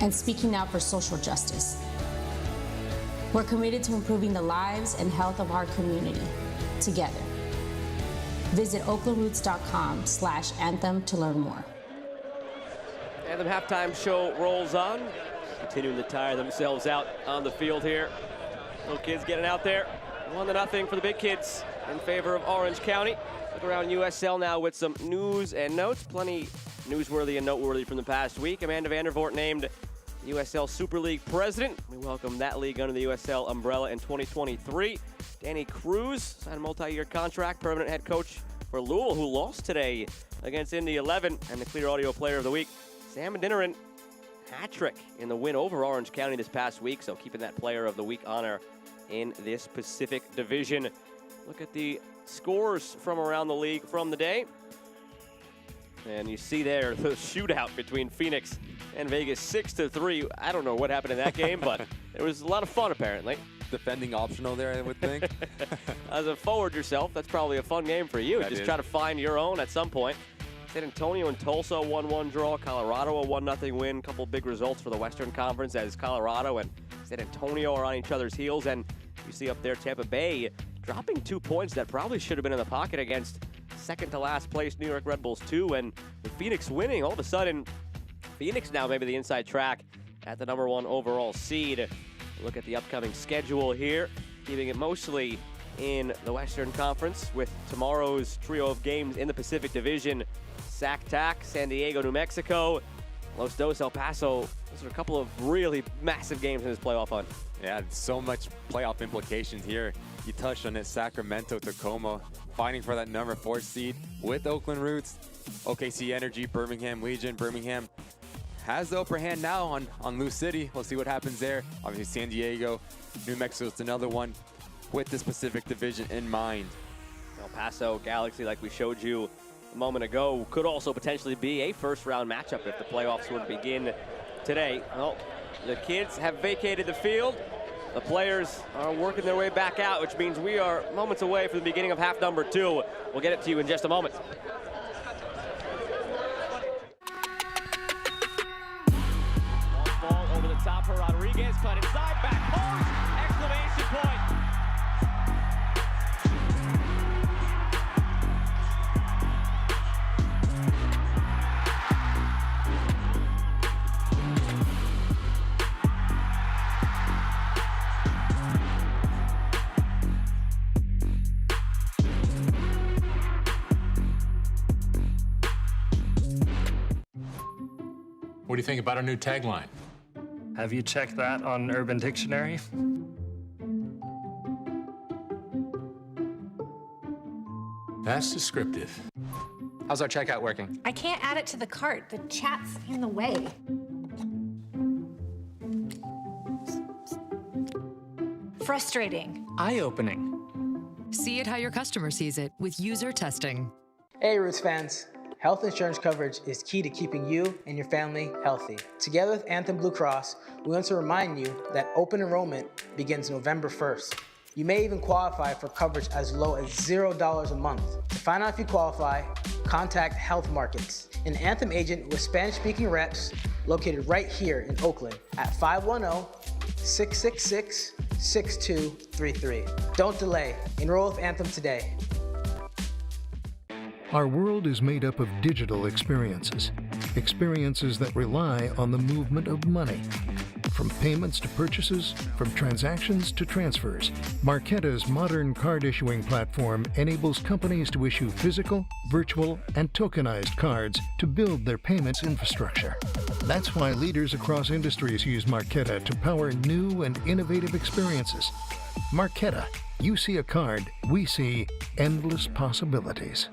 and speaking out for social justice. We're committed to improving the lives and health of our community, together. Visit oaklandroots.com/anthem to learn more. Anthem halftime show rolls on, continuing to tire themselves out on the field here. Little kids getting out there. 1-0 for the big kids in favor of Orange County. Look around USL now with some news and notes. Plenty newsworthy and noteworthy from the past week. Amanda Vandervoort named USL Super League president. We welcome that league under the USL umbrella in 2023. Danny Cruz signed a multi-year contract, permanent head coach for Louisville, who lost today against Indy 11. And the Clear Audio Player of the Week, Sam Adeniran, hat-trick in the win over Orange County this past week. So keeping that Player of the Week honor in this Pacific Division. Look at the scores from around the league from the day. And you see there the shootout between Phoenix and Vegas, 6-3. I don't know what happened in that game, but it was a lot of fun apparently. Defending optional there, I would think. As a forward yourself, that's probably a fun game for you. That Just is. Try to find your own at some point. San Antonio and Tulsa, 1-1 draw. Colorado, a 1-0 win. Couple big results for the Western Conference as Colorado and San Antonio are on each other's heels. And you see up there Tampa Bay dropping 2 points that probably should have been in the pocket against second to last place New York Red Bulls 2. And with Phoenix winning, all of a sudden, Phoenix now maybe the inside track at the #1 overall seed. Look at the upcoming schedule here, keeping it mostly in the Western Conference with tomorrow's trio of games in the Pacific Division. SAC-TAC, San Diego, New Mexico, Los Dos, El Paso. Those are a couple of really massive games in this playoff hunt. Yeah, so much playoff implications here. You touched on it, Sacramento, Tacoma, fighting for that #4 seed with Oakland Roots, OKC Energy, Birmingham Legion. Birmingham has the upper hand now on Lou City. We'll see what happens there. Obviously, San Diego, New Mexico is another one with this Pacific Division in mind. El Paso Galaxy, like we showed you a moment ago, could also potentially be a first-round matchup if the playoffs were to begin today. Well, the kids have vacated the field. The players are working their way back out, which means we are moments away from the beginning of half number 2. We'll get it to you in just a moment. Ball over the top for Rodriguez, cut inside, back post, exclamation point. What do you think about our new tagline? Have you checked that on Urban Dictionary? That's descriptive. How's our checkout working? I can't add it to the cart. The chat's in the way. Frustrating. Eye-opening. See it how your customer sees it with user testing. Hey Roots fans, health insurance coverage is key to keeping you and your family healthy. Together with Anthem Blue Cross, we want to remind you that open enrollment begins November 1st. You may even qualify for coverage as low as $0 a month. To find out if you qualify, contact Health Markets. An Anthem agent with Spanish-speaking reps located right here in Oakland at 510-666-6233. Don't delay. Enroll with Anthem today. Our world is made up of digital experiences, experiences that rely on the movement of money. From payments to purchases, from transactions to transfers, Marqeta's modern card issuing platform enables companies to issue physical, virtual, and tokenized cards to build their payments infrastructure. That's why leaders across industries use Marqeta to power new and innovative experiences. Marqeta. You see a card, we see endless possibilities.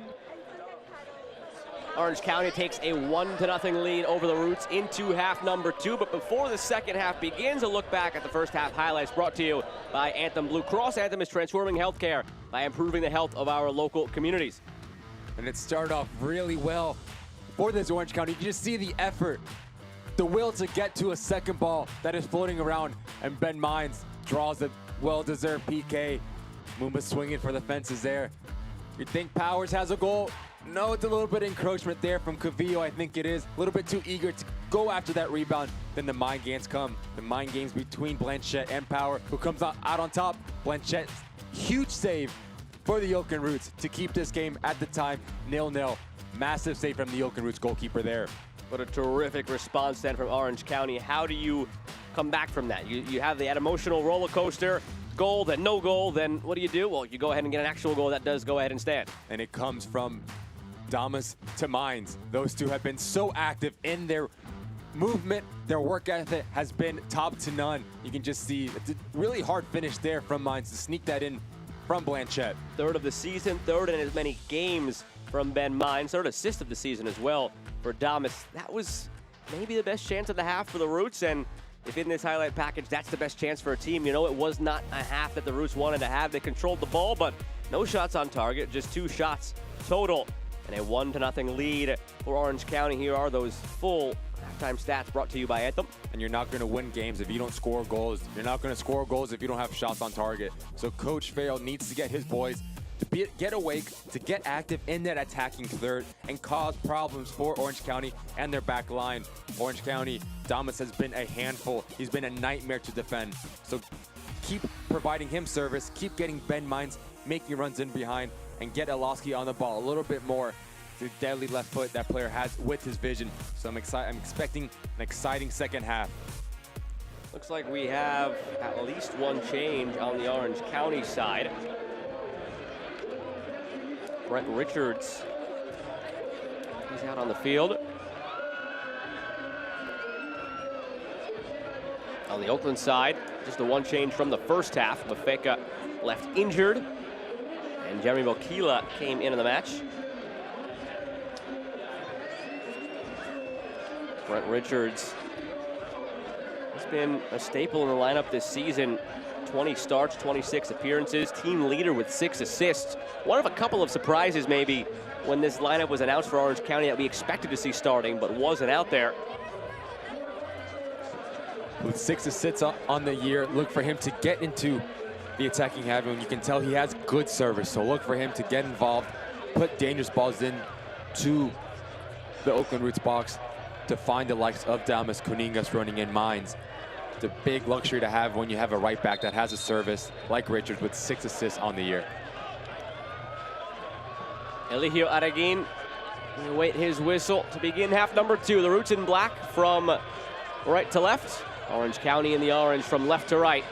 Orange County takes a 1-0 lead over the Roots into half number 2. But before the second half begins, a look back at the first half highlights brought to you by Anthem Blue Cross. Anthem is transforming healthcare by improving the health of our local communities. And it started off really well for this Orange County. You just see the effort, the will to get to a second ball that is floating around, and Ben Mines draws a well-deserved PK. Mumba swinging for the fences there. You think Powers has a goal? No, it's a little bit of encroachment there from Cavillo, I think it is. A little bit too eager to go after that rebound. Then the mind games come. The mind games between Blanchette and Power, who comes out on top. Blanchette's huge save for the Oakland Roots to keep this game at the time 0-0. Massive save from the Oakland Roots goalkeeper there. What a terrific response then from Orange County. How do you come back from that? You have that emotional roller coaster. Goal, then no goal, then what do? Well, you go ahead and get an actual goal that does go ahead and stand. And it comes from Damas to Mines. Those two have been so active in their movement. Their work ethic has been top to none. You can just see it's a really hard finish there from Mines to sneak that in from Blanchette. Third of the season, third in as many games from Ben Mines, third assist of the season as well for Damas. That was maybe the best chance of the half for the Roots, and if in this highlight package that's the best chance for a team, you know it was not a half that the Roots wanted to have. They controlled the ball, but no shots on target, just 2 shots total. And a 1-0 lead for Orange County. Here are those full halftime stats brought to you by Anthem. And you're not going to win games if you don't score goals. You're not going to score goals if you don't have shots on target. So Coach Farrell needs to get his boys to get awake, to get active in that attacking third and cause problems for Orange County and their back line. Orange County, Damas has been a handful. He's been a nightmare to defend. So keep providing him service, keep getting Ben Mines making runs in behind, and get Elowski on the ball a little bit more. The deadly left foot that player has with his vision. So I'm expecting an exciting second half. Looks like we have at least one change on the Orange County side. Brent Richards, he's out on the field. On the Oakland side, just a one change from the first half. Mafeka left injured, and Jeremy Bokila came into the match. Brent Richards has been a staple in the lineup this season. 20 starts, 26 appearances, team leader with 6 assists. One of a couple of surprises maybe when this lineup was announced for Orange County that we expected to see starting, but wasn't out there. With 6 assists on the year, look for him to get into the attacking half, and you can tell he has good service. So look for him to get involved, put dangerous balls in to the Oakland Roots box to find the likes of Damas, Kuningas running in Mines. It's a big luxury to have when you have a right back that has a service like Richards with 6 assists on the year. Eligio Araguin will wait his whistle to begin half number 2. The Roots in black from right to left. Orange County in the orange from left to right.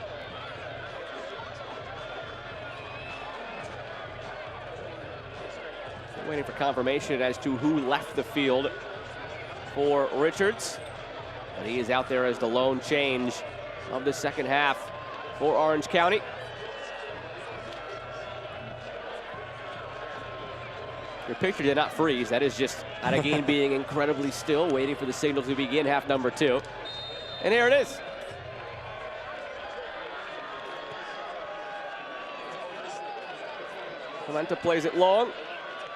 Waiting for confirmation as to who left the field for Richards. And he is out there as the lone change of the second half for Orange County. Your picture did not freeze. That is just Araguin being incredibly still, waiting for the signal to begin half number 2. And here it is. Clemente plays it long.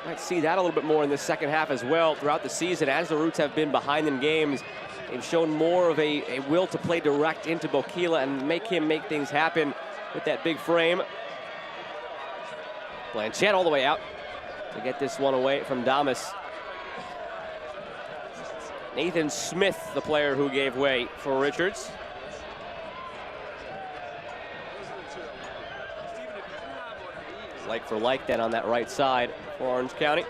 Might see that a little bit more in the second half as well throughout the season. As the Roots have been behind in games, they've shown more of a will to play direct into Bokila and make him make things happen with that big frame. Blanchette all the way out to get this one away from Damas. Nathan Smith, the player who gave way for Richards. Like for like then on that right side for Orange County.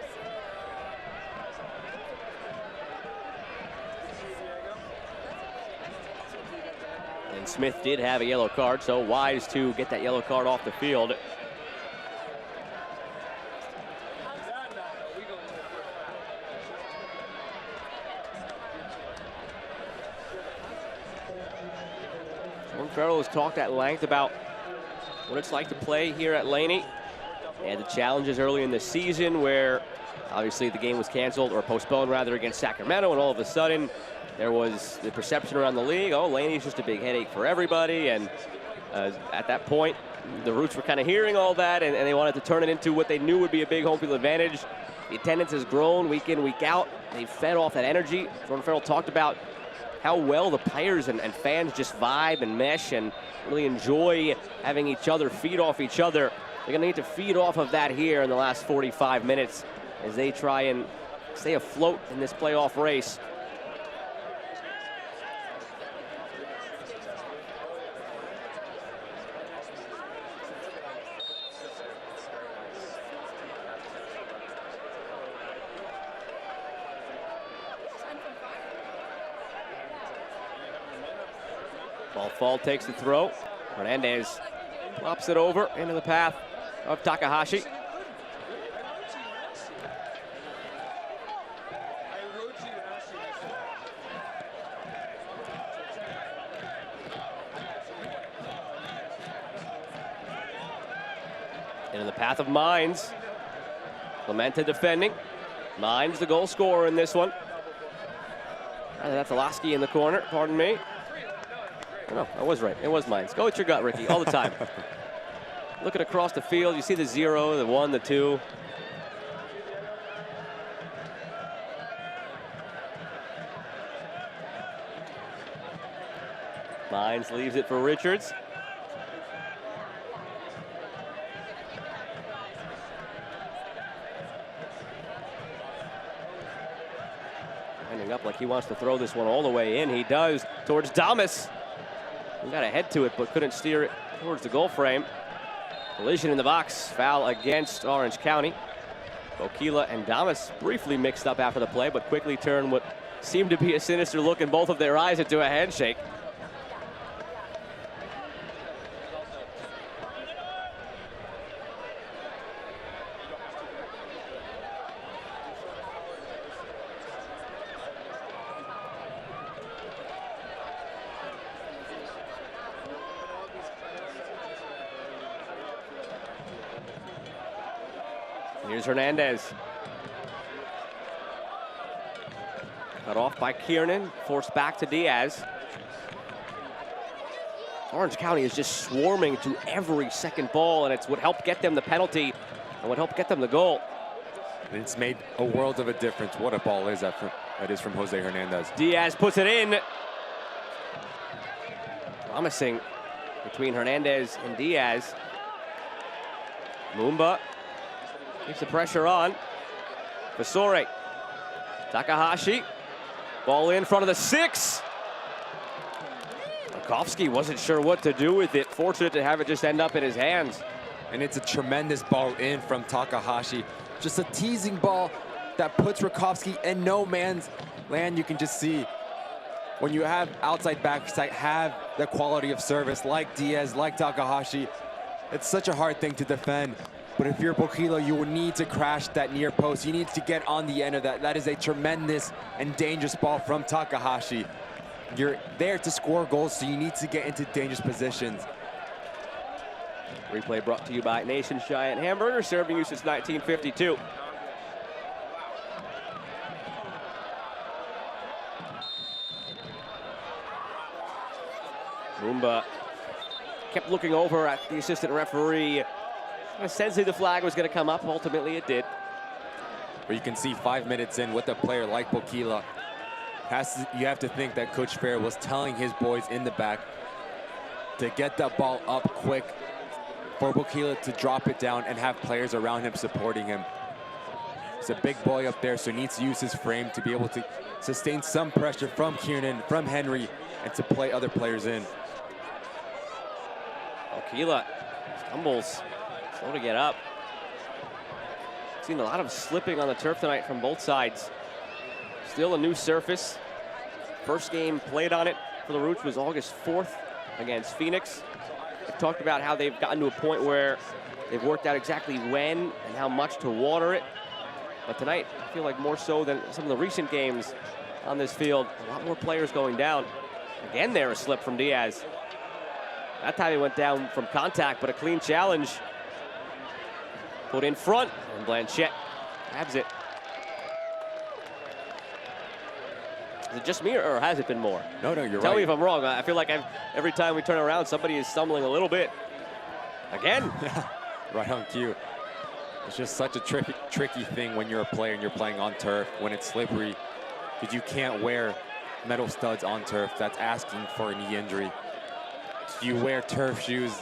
And Smith did have a yellow card, so wise to get that yellow card off the field. Sean Farrell has talked at length about what it's like to play here at Laney. They had the challenges early in the season where obviously the game was canceled or postponed rather against Sacramento, and all of a sudden there was the perception around the league, oh, Laney's just a big headache for everybody. And at that point, the Roots were kind of hearing all that, and they wanted to turn it into what they knew would be a big home field advantage. The attendance has grown week in, week out. They fed off that energy. Jordan Farrell talked about how well the players and fans just vibe and mesh and really enjoy having each other feed off each other. They're going to need to feed off of that here in the last 45 minutes as they try and stay afloat in this playoff race. Fall takes the throw. Hernandez flops it over into the path of Takahashi. Into the path of Mines. Clemente defending. Mines the goal scorer in this one. That's Oloski in the corner, pardon me. No, I was right. It was Mines. Go with your gut, Ricky, all the time. Looking across the field, you see the 0, the 1, the 2. Mines leaves it for Richards. Ending up like he wants to throw this one all the way in. He does towards Damas. He got a head to it, but couldn't steer it towards the goal frame. Collision in the box, foul against Orange County. Bokila and Damas briefly mixed up after the play, but quickly turned what seemed to be a sinister look in both of their eyes into a handshake. Here's Hernandez. Cut off by Kiernan, forced back to Diaz. Orange County is just swarming to every second ball, and it's what helped get them the penalty and what helped get them the goal. And it's made a world of a difference. What a ball is that is from Jose Hernandez. Diaz puts it in. Promising between Hernandez and Diaz. Mumba keeps the pressure on. Vasore. Takahashi. Ball in front of the 6. Markovsky wasn't sure what to do with it. Fortunate to have it just end up in his hands. And it's a tremendous ball in from Takahashi. Just a teasing ball that puts Rakovsky in no man's land. You can just see when you have outside backs that have the quality of service like Diaz, like Takahashi, it's such a hard thing to defend. But if you're Bokila, you will need to crash that near post. You need to get on the end of that. That is a tremendous and dangerous ball from Takahashi. You're there to score goals, so you need to get into dangerous positions. Replay brought to you by Nation's Giant Hamburger, serving you since 1952. Mumba kept looking over at the assistant referee. Essentially, the flag was going to come up. Ultimately, it did. But you can see 5 minutes in with a player like Bokila. You have to think that Coach Fair was telling his boys in the back to get that ball up quick for Bokila to drop it down and have players around him supporting him. He's a big boy up there, so he needs to use his frame to be able to sustain some pressure from Kiernan, from Henry, and to play other players in. Okila stumbles, slow to get up. Seen a lot of slipping on the turf tonight from both sides. Still a new surface. First game played on it for the Roots was August 4th against Phoenix. They've talked about how they've gotten to a point where they've worked out exactly when and how much to water it. But tonight, I feel like more so than some of the recent games on this field, a lot more players going down. Again, there a slip from Diaz. That time he went down from contact, but a clean challenge. Put in front, and Blanchette grabs it. Is it just me, or has it been more? No, you're right. Tell me if I'm wrong. I feel like every time we turn around, somebody is stumbling a little bit. Again. Right on cue. It's just such a tricky thing when you're a player and you're playing on turf, when it's slippery, because you can't wear metal studs on turf. That's asking for a knee injury. You wear turf shoes,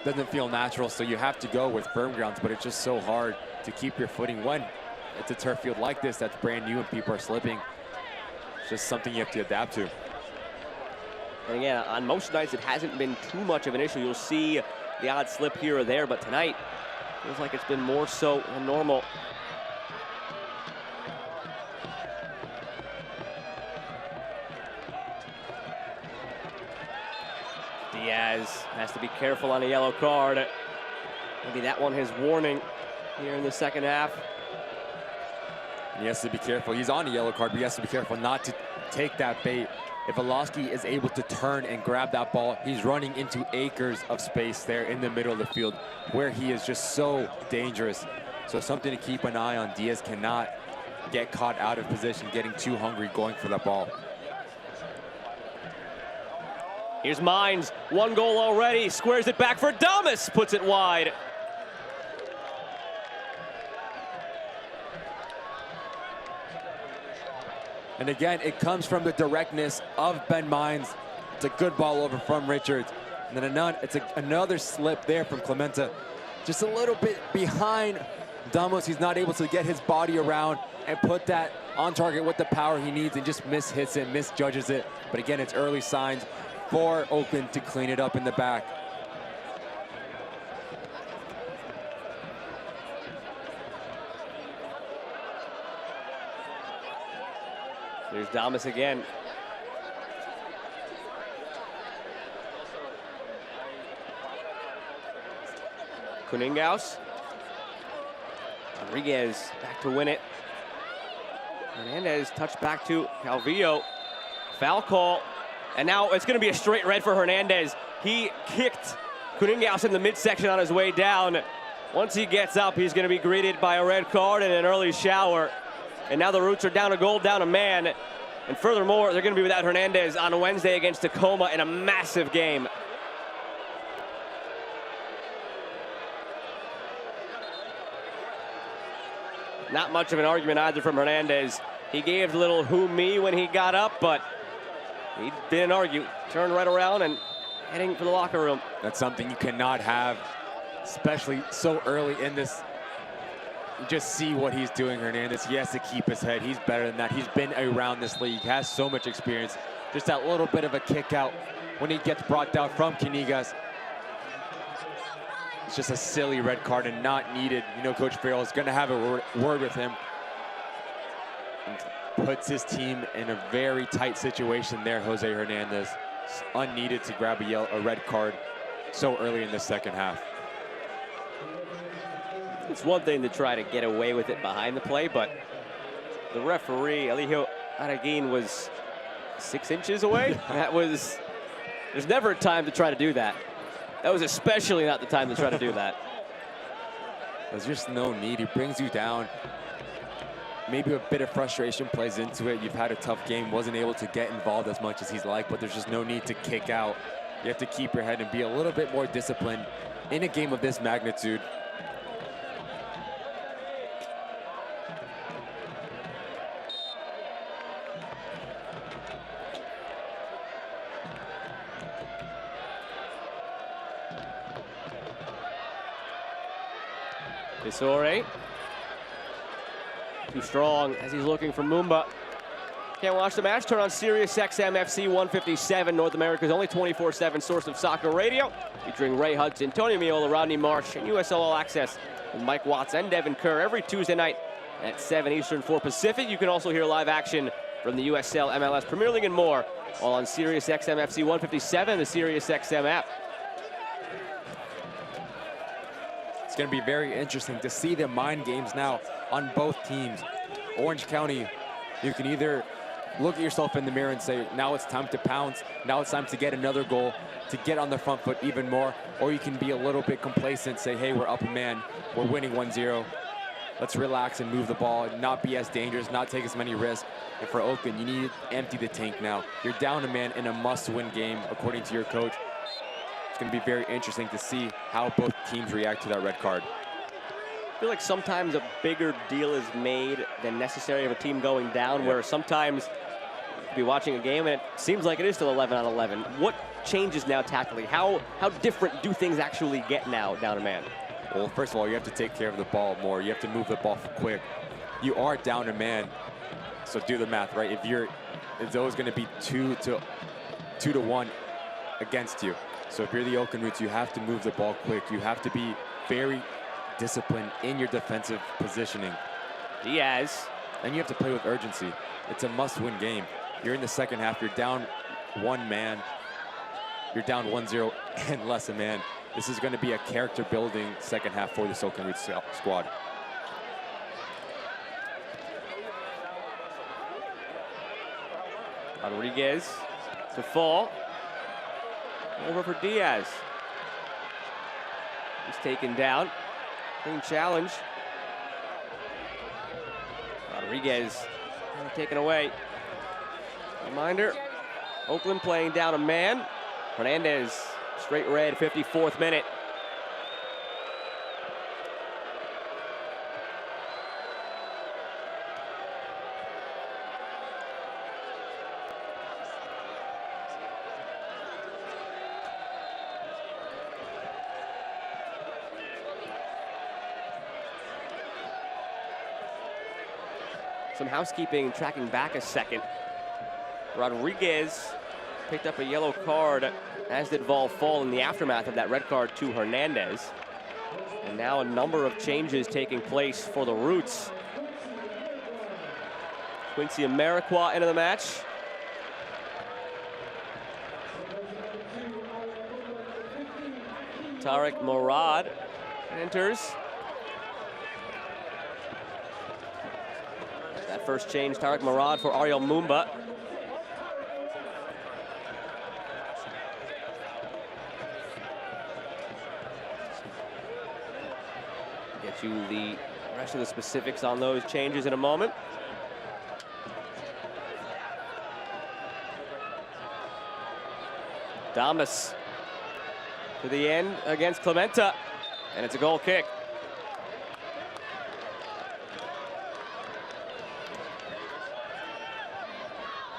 doesn't feel natural, so you have to go with firm grounds, but it's just so hard to keep your footing when it's a turf field like this that's brand new and people are slipping. It's just something you have to adapt to. And again, on most nights, it hasn't been too much of an issue. You'll see the odd slip here or there, but tonight, feels like it's been more so than normal. Diaz has to be careful on a yellow card. Maybe that one his warning here in the second half. He has to be careful. He's on a yellow card, but he has to be careful not to take that bait. If Alowski is able to turn and grab that ball, he's running into acres of space there in the middle of the field where he is just so dangerous. So something to keep an eye on. Diaz cannot get caught out of position, getting too hungry, going for that ball. Here's Mines, one goal already, squares it back for Damas, puts it wide. And again, it comes from the directness of Ben Mines. It's a good ball over from Richards. And then it's another slip there from Clementa. Just a little bit behind Damas. He's not able to get his body around and put that on target with the power he needs and just mishits it, misjudges it. But again, it's early signs for Oakland to clean it up in the back. There's Damas again. Kuningaus. Rodriguez back to win it. Hernandez touched back to Calvillo. Foul call. And now it's going to be a straight red for Hernandez. He kicked Kuningaus in the midsection on his way down. Once he gets up, he's going to be greeted by a red card and an early shower. And now the Roots are down a goal, down a man. And furthermore, they're going to be without Hernandez on Wednesday against Tacoma in a massive game. Not much of an argument either from Hernandez. He gave a little who me when he got up, but he didn't argue. Turned right around and heading for the locker room. That's something you cannot have, especially so early in this. You just see what he's doing, Hernandez. He has to keep his head. He's better than that. He's been around this league, has so much experience. Just that little bit of a kick out when he gets brought down from Kinigas. It's just a silly red card and not needed. You know, Coach Farrell is going to have a word with him. And puts his team in a very tight situation there, Jose Hernandez. It's unneeded to grab a red card so early in the second half. It's one thing to try to get away with it behind the play, but the referee, Elijio Araguin, was 6 inches away. There's never a time to try to do that. That was especially not the time to try to do that. There's just no need. He brings you down. Maybe a bit of frustration plays into it. You've had a tough game, wasn't able to get involved as much as he's like, but there's just no need to kick out. You have to keep your head and be a little bit more disciplined in a game of this magnitude. Visore, too strong as he's looking for Mumba. Can't watch the match? Turn on Sirius XM FC 157, North America's only 24/7 source of soccer radio, featuring Ray Hudson, Tony Meola, Rodney Marsh, and USL All Access with Mike Watts and Devin Kerr every Tuesday night at 7 Eastern, 4 Pacific. You can also hear live action from the USL, MLS, Premier League, and more, all on Sirius XM FC 157, the Sirius XM app. It's going to be very interesting to see the mind games now on both teams. Orange County, you can either look at yourself in the mirror and say, now it's time to pounce, now it's time to get another goal, to get on the front foot even more, or you can be a little bit complacent, say, hey, we're up a man, we're winning 1-0. Let's relax and move the ball, not be as dangerous, not take as many risks. And for Oakland, you need to empty the tank now. You're down a man in a must-win game, according to your coach. It's going to be very interesting to see how both teams react to that red card. I feel like sometimes a bigger deal is made than necessary of a team going down, where sometimes you'll be watching a game and it seems like it is still 11 on 11. What changes now tactically? How different do things actually get now down a man? Well, first of all, you have to take care of the ball more. You have to move the ball quick. You are down a man, so do the math, right? It's always going to be 2 to 1 against you. So if you're the Oakland Roots, you have to move the ball quick. You have to be very disciplined in your defensive positioning. Diaz. And you have to play with urgency. It's a must-win game. You're in the second half. You're down one man. You're down 1-0 and less a man. This is going to be a character-building second half for this Oakland Roots squad. Rodriguez to fall. Over for Diaz. He's taken down. Clean challenge. Rodriguez taken away. Reminder, Oakland playing down a man. Hernandez, straight red, 54th minute. Some housekeeping, tracking back a second. Rodriguez picked up a yellow card, as did Vol Fall in the aftermath of that red card to Hernandez. And now a number of changes taking place for the Roots. Quincy Amarikwa into the match. Tariq Morad enters. That first change, Tariq Morad for Ariel Mumba. Get you the rest of the specifics on those changes in a moment. Damas to the end against Clementa, and it's a goal kick.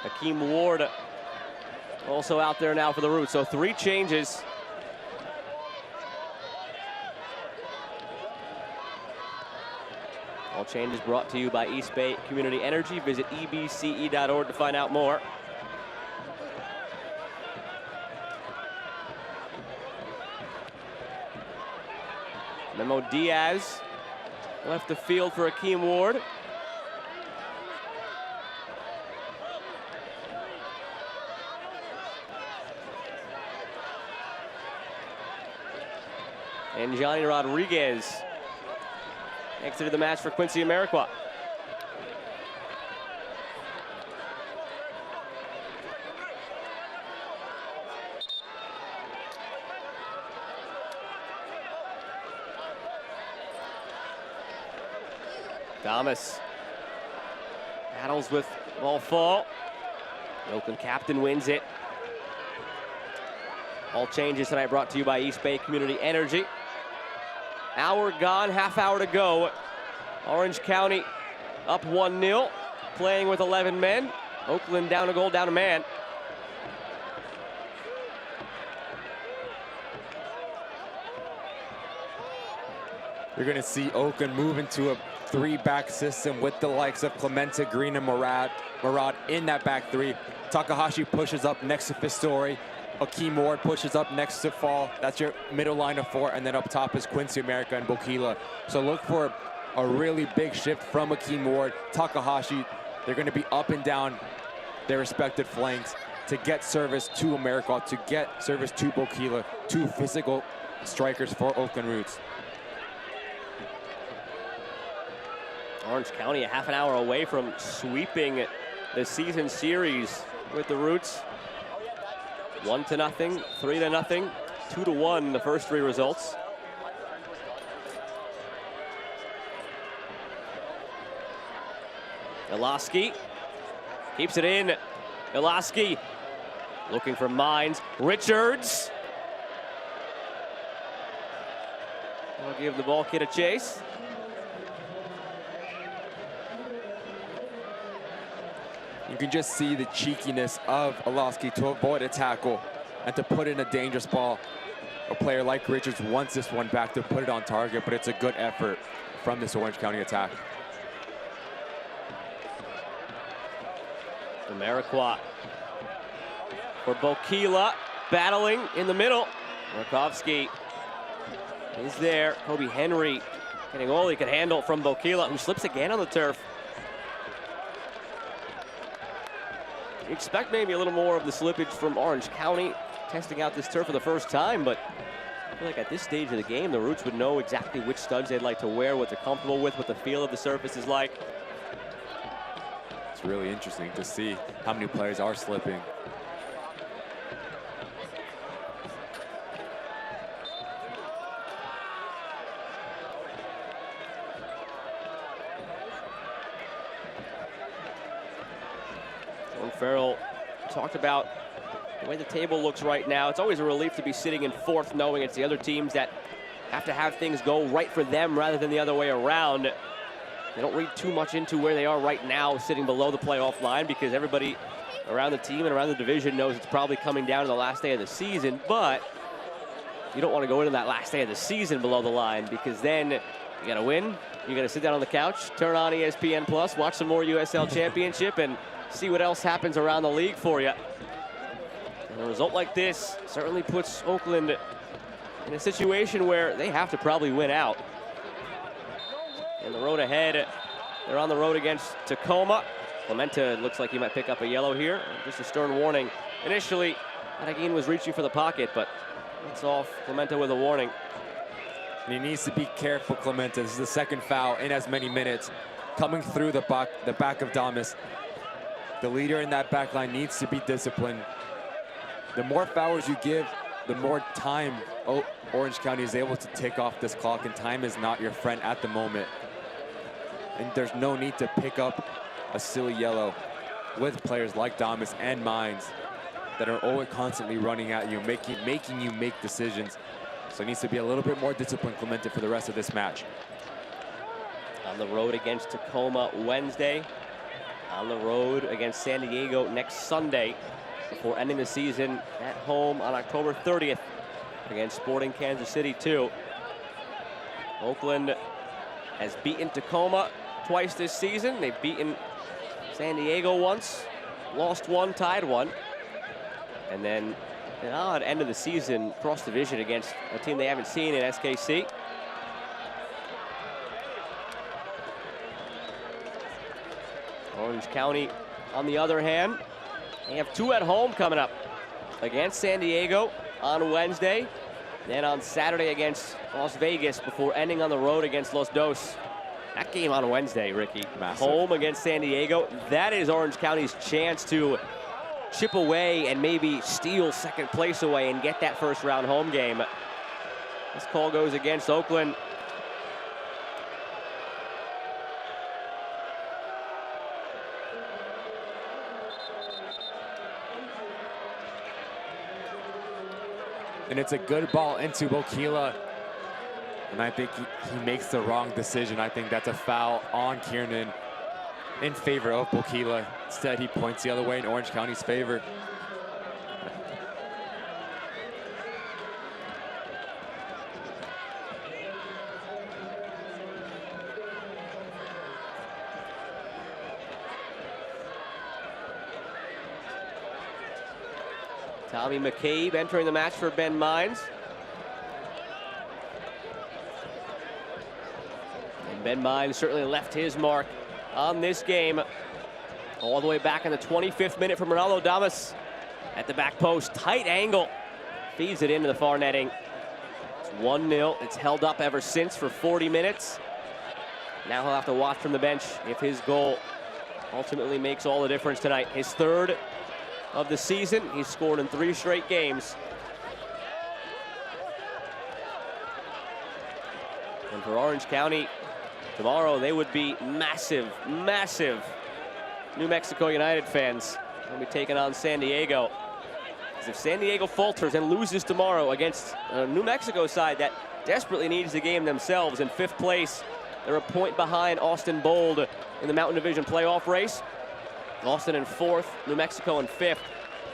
Hakeem Ward also out there now for the Roots. So 3 changes. All changes brought to you by East Bay Community Energy. Visit ebce.org to find out more. Memo Diaz left the field for Hakeem Ward. And Johnny Rodriguez exited the match for Quincy Amarikwa. Damas battles with ball fall. The Oakland captain wins it. All changes tonight brought to you by East Bay Community Energy. Hour gone, half hour to go. Orange County up 1-0, playing with 11 men. Oakland down a goal, down a man. You're going to see Oakland move into a 3-back system with the likes of Clemente, Green, and Murad in that back three. Takahashi pushes up next to Fistori. Akeem Ward pushes up next to Fall. That's your middle line of 4, and then up top is Quincy America and Bokila. So look for a really big shift from Akeem Ward, Takahashi. They're going to be up and down their respective flanks to get service to America, to get service to Bokila, 2 physical strikers for Oakland Roots. Orange County a half an hour away from sweeping the season series with the Roots. 1-0, 3-0, 2-1 the first 3 results. Iloski keeps it in. Iloski looking for Mines. Richards will give the ball kid a chase. You can just see the cheekiness of Iloski to avoid a tackle and to put in a dangerous ball. A player like Richards wants this one back to put it on target, but it's a good effort from this Orange County attack. Ameriqua for Bokila, battling in the middle. Murkowski is there. Kobe Henry getting all he can handle from Bokila, who slips again on the turf. You expect maybe a little more of the slippage from Orange County, testing out this turf for the first time, but I feel like at this stage of the game, the Roots would know exactly which studs they'd like to wear, what they're comfortable with, what the feel of the surface is like. It's really interesting to see how many players are slipping. Farrell talked about the way the table looks right now. It's always a relief to be sitting in 4th, knowing it's the other teams that have to have things go right for them rather than the other way around. They don't read too much into where they are right now, sitting below the playoff line, because everybody around the team and around the division knows it's probably coming down to the last day of the season. But you don't want to go into that last day of the season below the line, because then you got to win. You got to sit down on the couch, turn on ESPN Plus, watch some more USL Championship, and see what else happens around the league for you. And a result like this certainly puts Oakland in a situation where they have to probably win out. And the road ahead, they're on the road against Tacoma. Clemente looks like he might pick up a yellow here. Just a stern warning. Initially, Adagin was reaching for the pocket, but it's off. Clemente with a warning. And he needs to be careful, Clemente. This is the 2nd foul in as many minutes. Coming through the back of Damas. The leader in that back line needs to be disciplined. The more fouls you give, the more time Orange County is able to take off this clock, and time is not your friend at the moment. And there's no need to pick up a silly yellow with players like Damas and Mines that are always constantly running at you, making you make decisions. So it needs to be a little bit more disciplined, Clemente, for the rest of this match. On the road against Tacoma Wednesday. On the road against San Diego next Sunday, before ending the season at home on October 30th against Sporting Kansas City 2. Oakland has beaten Tacoma twice this season. They've beaten San Diego once, lost 1, tied 1. And then an odd end of the season cross division against a team they haven't seen in SKC. Orange County, on the other hand, they have 2 at home coming up against San Diego on Wednesday, then on Saturday against Las Vegas, before ending on the road against Los Dos. That game on Wednesday, Ricky, massive. Home against San Diego, that is Orange County's chance to chip away and maybe steal 2nd place away and get that 1st round home game. This call goes against Oakland. And it's a good ball into Bokila. And I think he makes the wrong decision. I think that's a foul on Kiernan in favor of Bokila. Instead, he points the other way in Orange County's favor. Tommy McCabe entering the match for Ben Mines. And Ben Mines certainly left his mark on this game. All the way back in the 25th minute from Ronaldo Damas at the back post. Tight angle. Feeds it into the far netting. It's 1-0. It's held up ever since for 40 minutes. Now he'll have to watch from the bench if his goal ultimately makes all the difference tonight. His third of the season. He's scored in 3 straight games. And for Orange County, tomorrow they would be massive, massive New Mexico United fans. They'll be taking on San Diego. Because if San Diego falters and loses tomorrow against a New Mexico side that desperately needs the game themselves in 5th place, they're a point behind Austin Bold in the Mountain Division playoff race. Austin in 4th, New Mexico in 5th.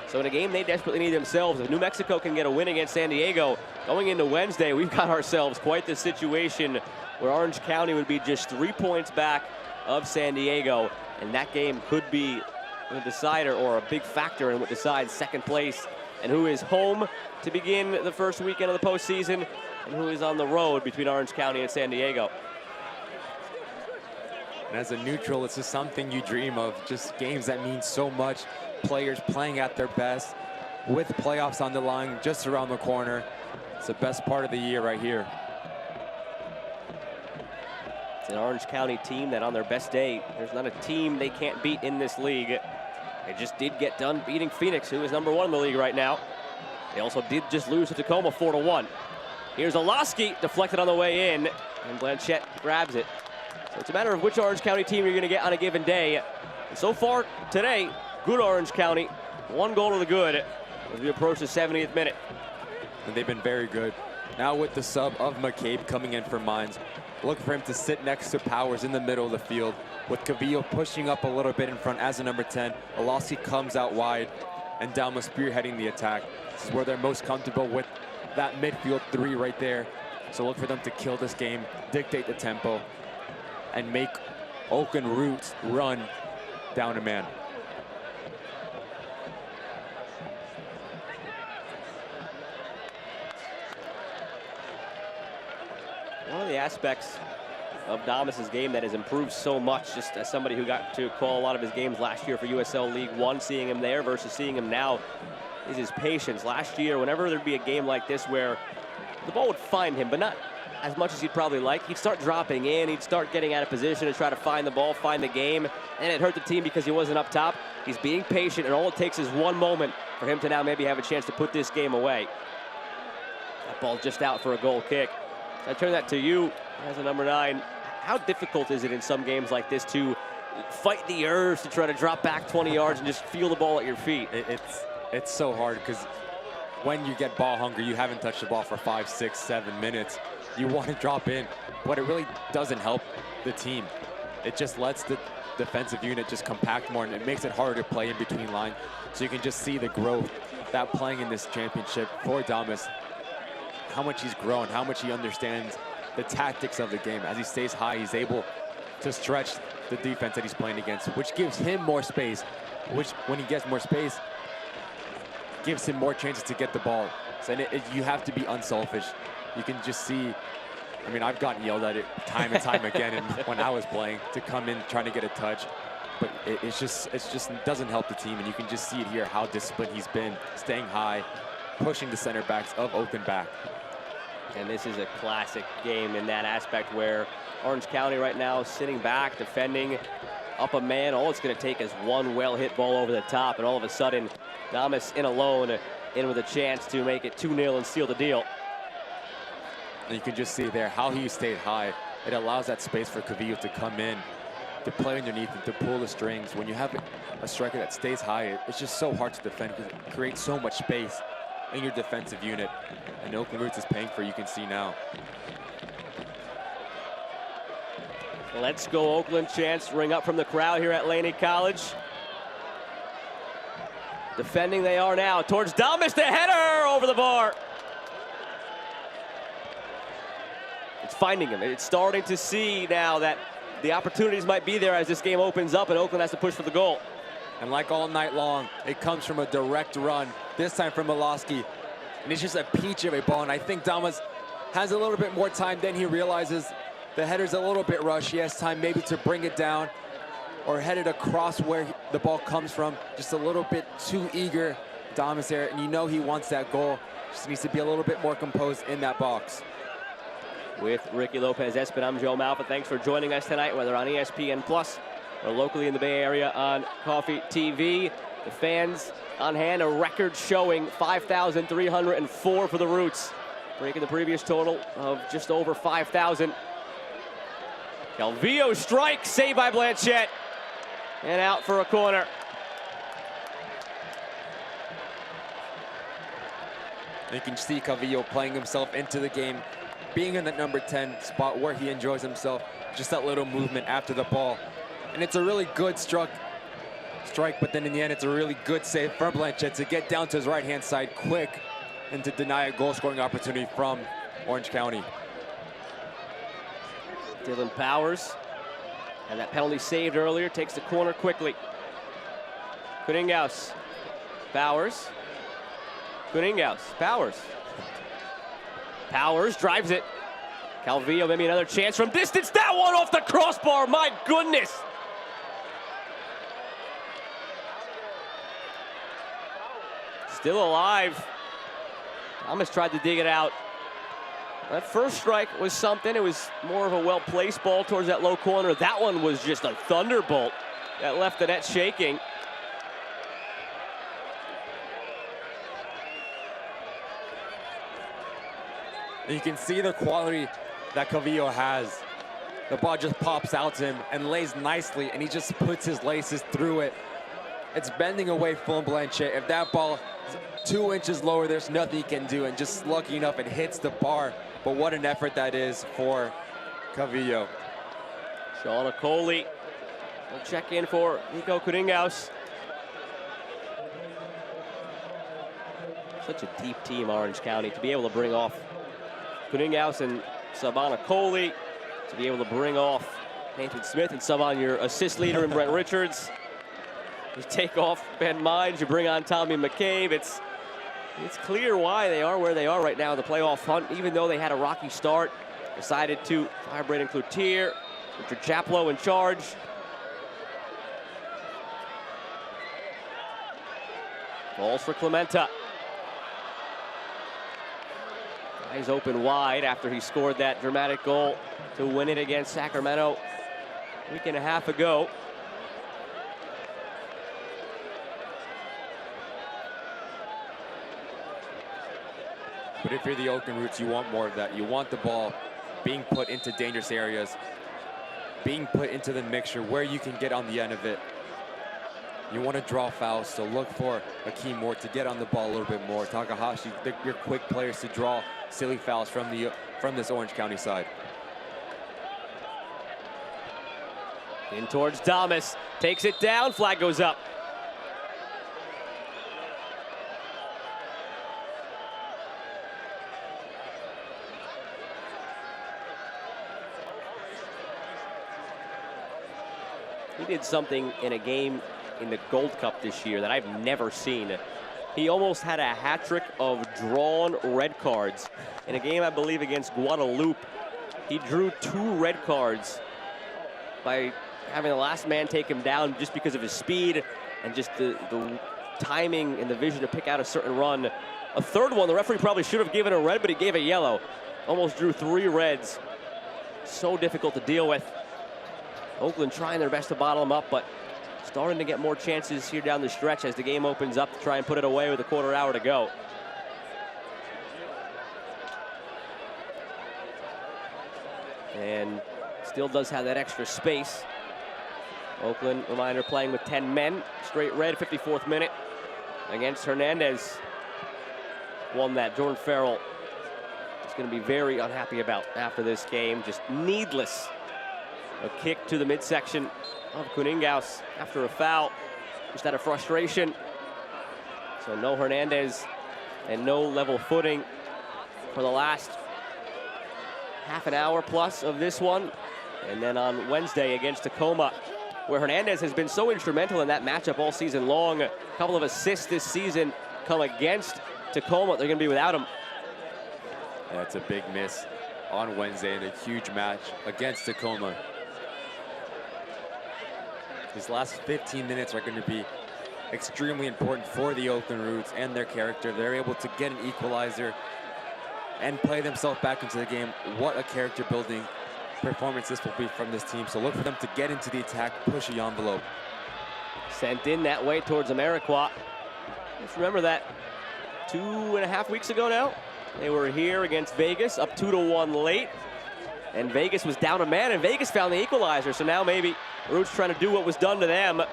So in a game they desperately need themselves, if New Mexico can get a win against San Diego, going into Wednesday, we've got ourselves quite the situation where Orange County would be just 3 points back of San Diego. And that game could be a decider or a big factor in what decides 2nd place and who is home to begin the first weekend of the postseason and who is on the road between Orange County and San Diego. And as a neutral, it's just something you dream of. Just games that mean so much. Players playing at their best with playoffs on the line just around the corner. It's the best part of the year right here. It's an Orange County team that on their best day, there's not a team they can't beat in this league. They just did get done beating Phoenix, who is #1 in the league right now. They also did just lose to Tacoma 4-1. Here's Olaski, deflected on the way in, and Blanchette grabs it. So it's a matter of which Orange County team you're going to get on a given day. And so far today, good Orange County, 1 goal to the good as we approach the 70th minute. And they've been very good. Now with the sub of McCabe coming in for Mines. Look for him to sit next to Powers in the middle of the field, with Cavillo pushing up a little bit in front as a number 10. Olaski comes out wide, and Dalma spearheading the attack. This is where they're most comfortable with that midfield 3 right there. So look for them to kill this game, dictate the tempo, and make Oakland Roots run down a man. One of the aspects of Damas's game that has improved so much, just as somebody who got to call a lot of his games last year for USL League One, seeing him there versus seeing him now, is his patience. Last year, whenever there'd be a game like this where the ball would find him, but not as much as he'd probably like, he'd start dropping in, he'd start getting out of position to try to find the ball, find the game, and it hurt the team because he wasn't up top. He's being patient, and all it takes is one moment for him to now maybe have a chance to put this game away. That ball just out for a goal kick. I turn that to you as a number 9. How difficult is it in some games like this to fight the urge to try to drop back 20 yards and just feel the ball at your feet? It's so hard because when you get ball hungry, you haven't touched the ball for 5, 6, 7 minutes. You want to drop in, but it really doesn't help the team. It just lets the defensive unit just compact more, and it makes it harder to play in between lines. So you can just see the growth that playing in this championship for Damas, how much he's grown, how much he understands the tactics of the game. As he stays high, he's able to stretch the defense that he's playing against, which gives him more space, which when he gets more space, gives him more chances to get the ball. So you have to be unselfish. You can just see, I mean, I've gotten yelled at it time and time again when I was playing, to come in trying to get a touch. But it just doesn't help the team, and you can just see it here, how disciplined he's been, staying high, pushing the center backs of Oakland back. And this is a classic game in that aspect where Orange County right now sitting back, defending up a man. All it's going to take is one well-hit ball over the top, and all of a sudden, Damas in alone, in with a chance to make it 2-0 and seal the deal. And you can just see there how he stayed high. It allows that space for Cavillo to come in, to play underneath and to pull the strings. When you have a striker that stays high, it's just so hard to defend because it creates so much space in your defensive unit. And Oakland Roots is paying for, you can see now. Let's go Oakland chants ring up from the crowd here at Laney College. Defending they are now towards Damas, the header over the bar. It's finding him. It's starting to see now that the opportunities might be there as this game opens up and Oakland has to push for the goal. And like all night long, it comes from a direct run this time from Miloski. And it's just a peach of a ball, and I think Damas has a little bit more time than he realizes. The header's a little bit rushed. He has time maybe to bring it down or head it across where the ball comes from. Just a little bit too eager, Damas there, and you know he wants that goal. Just needs to be a little bit more composed in that box. With Ricky Lopez-Espin, I'm Joe Malfa. Thanks for joining us tonight, whether on ESPN Plus or locally in the Bay Area on Coffee TV. The fans on hand, a record showing 5,304 for the Roots, breaking the previous total of just over 5,000. Calvillo strike, saved by Blanchette, and out for a corner. You can see Calvillo playing himself into the game, being in that number 10 spot where he enjoys himself. Just that little movement after the ball. And it's a really good strike, but then in the end, it's a really good save from Blanchette to get down to his right-hand side quick and to deny a goal-scoring opportunity from Orange County. Dylan Powers, and that penalty saved earlier, takes the corner quickly. Kuningaus, Powers, Kuningaus, Powers. Powers drives it. Calvillo, maybe another chance from distance. That one off the crossbar, my goodness. Still alive. Thomas tried to dig it out. That first strike was something. It was more of a well-placed ball towards that low corner. That one was just a thunderbolt that left the net shaking. You can see the quality that Calvillo has. The ball just pops out to him and lays nicely, and he just puts his laces through it. It's bending away from Blanchette. If that ball is 2 inches lower, there's nothing he can do, and just lucky enough it hits the bar. But what an effort that is for Calvillo. Sean Okoli will check in for Nico Kuningaus. Such a deep team, Orange County, to be able to bring off Kuningaus and Saban Okoli, to be able to bring off Nathan Smith and sub on your assist leader in Brent Richards. You take off Ben Mines, you bring on Tommy McCabe. It's clear why they are where they are right now in the playoff hunt, even though they had a rocky start. Decided to fire Braden Cloutier, Richard Chaplow in charge. Balls for Clementa. Eyes open wide after he scored that dramatic goal to win it against Sacramento a week and a half ago. But if you're the Oakland Roots, you want more of that. You want the ball being put into dangerous areas, being put into the mixture where you can get on the end of it. You want to draw fouls, so look for Akeem Moore to get on the ball a little bit more. Takahashi, your quick players to draw silly fouls from this Orange County side. In towards Damas, takes it down, flag goes up. He did something in a game in the Gold Cup this year that I've never seen. He almost had a hat trick of drawn red cards. In a game, I believe, against Guadalupe, he drew 2 red cards by having the last man take him down just because of his speed and just the timing and the vision to pick out a certain run. A third one, the referee probably should have given a red, but he gave a yellow. Almost drew 3 reds. So difficult to deal with. Oakland trying their best to bottle him up, but starting to get more chances here down the stretch as the game opens up to try and put it away with a quarter hour to go. And still does have that extra space. Oakland, reminder, playing with 10 men. Straight red, 54th minute against Hernandez. One that Jordan Farrell is going to be very unhappy about after this game. Just needless. A kick to the midsection of Kuningaus after a foul, just out of frustration. So no Hernandez and no level footing for the last half an hour plus of this one. And then on Wednesday against Tacoma, where Hernandez has been so instrumental in that matchup all season long. A couple of assists this season, come against Tacoma. They're going to be without him. That's a big miss on Wednesday in a huge match against Tacoma. These last 15 minutes are going to be extremely important for the Oakland Roots and their character. They're able to get an equalizer and play themselves back into the game. What a character building performance this will be from this team. So look for them to get into the attack, push the envelope. Sent in that way towards Ameriqua. Let's remember that 2.5 weeks ago now, they were here against Vegas, up 2-1 late. And Vegas was down a man, and Vegas found the equalizer. So now maybe Roots trying to do what was done to them. A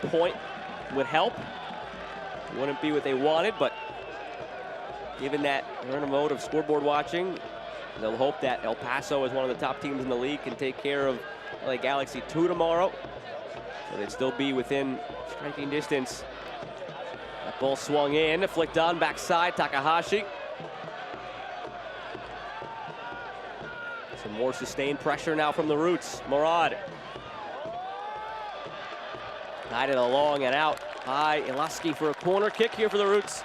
point would help. Wouldn't be what they wanted, but given that they're in a mode of scoreboard watching, they'll hope that El Paso, as one of the top teams in the league, can take care of LA Galaxy 2 tomorrow. So they'd still be within striking distance. That ball swung in, flicked on, backside, Takahashi. Some more sustained pressure now from the Roots. Murad. Guided along and out by Ilaski for a corner kick here for the Roots.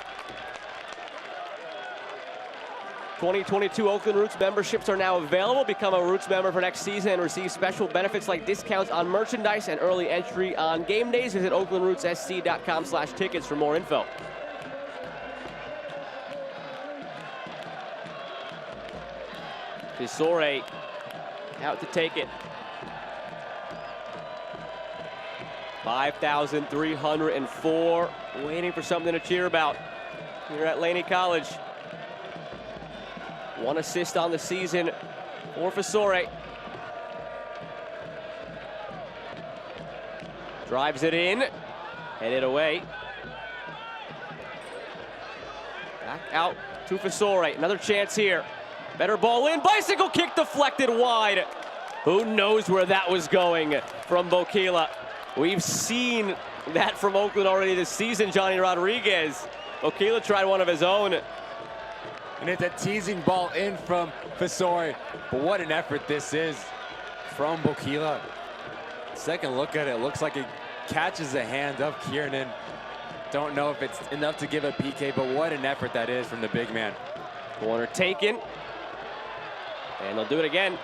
2022 Oakland Roots memberships are now available. Become a Roots member for next season and receive special benefits like discounts on merchandise and early entry on game days. Visit oaklandrootssc.com/tickets for more info. Visore out to take it. 5,304, waiting for something to cheer about here at Laney College. 1 assist on the season for Visore. Drives it in, headed away. Back out to Visore, another chance here. Better ball in, bicycle kick deflected wide. Who knows where that was going from Bokila. We've seen that from Oakland already this season, Johnny Rodriguez. Bokila tried one of his own. And it's a teasing ball in from Visore. But what an effort this is from Bokila. Second look at it, looks like it catches the hand of Kiernan. Don't know if it's enough to give a PK, but what an effort that is from the big man. Corner taken. And they'll do it again.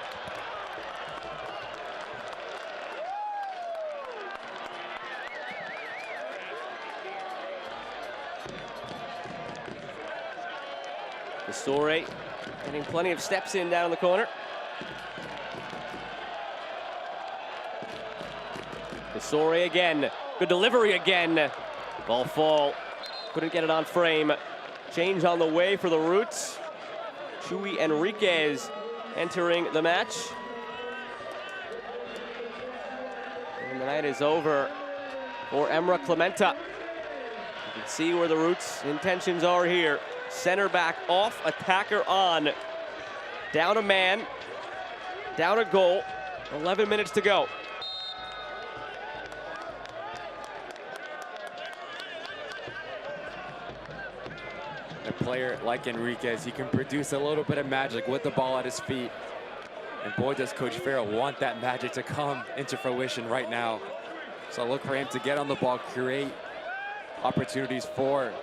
Visore getting plenty of steps in down the corner. Visore again. Good delivery again. Ball fall. Couldn't get it on frame. Change on the way for the Roots. Chuy Enriquez entering the match. And the night is over for Emra Clementa. You can see where the Roots' intentions are here. Center back off, attacker on. Down a man, down a goal, 11 minutes to go. A player like Enriquez, he can produce a little bit of magic with the ball at his feet. And boy, does Coach Farrell want that magic to come into fruition right now. So look for him to get on the ball, create opportunities for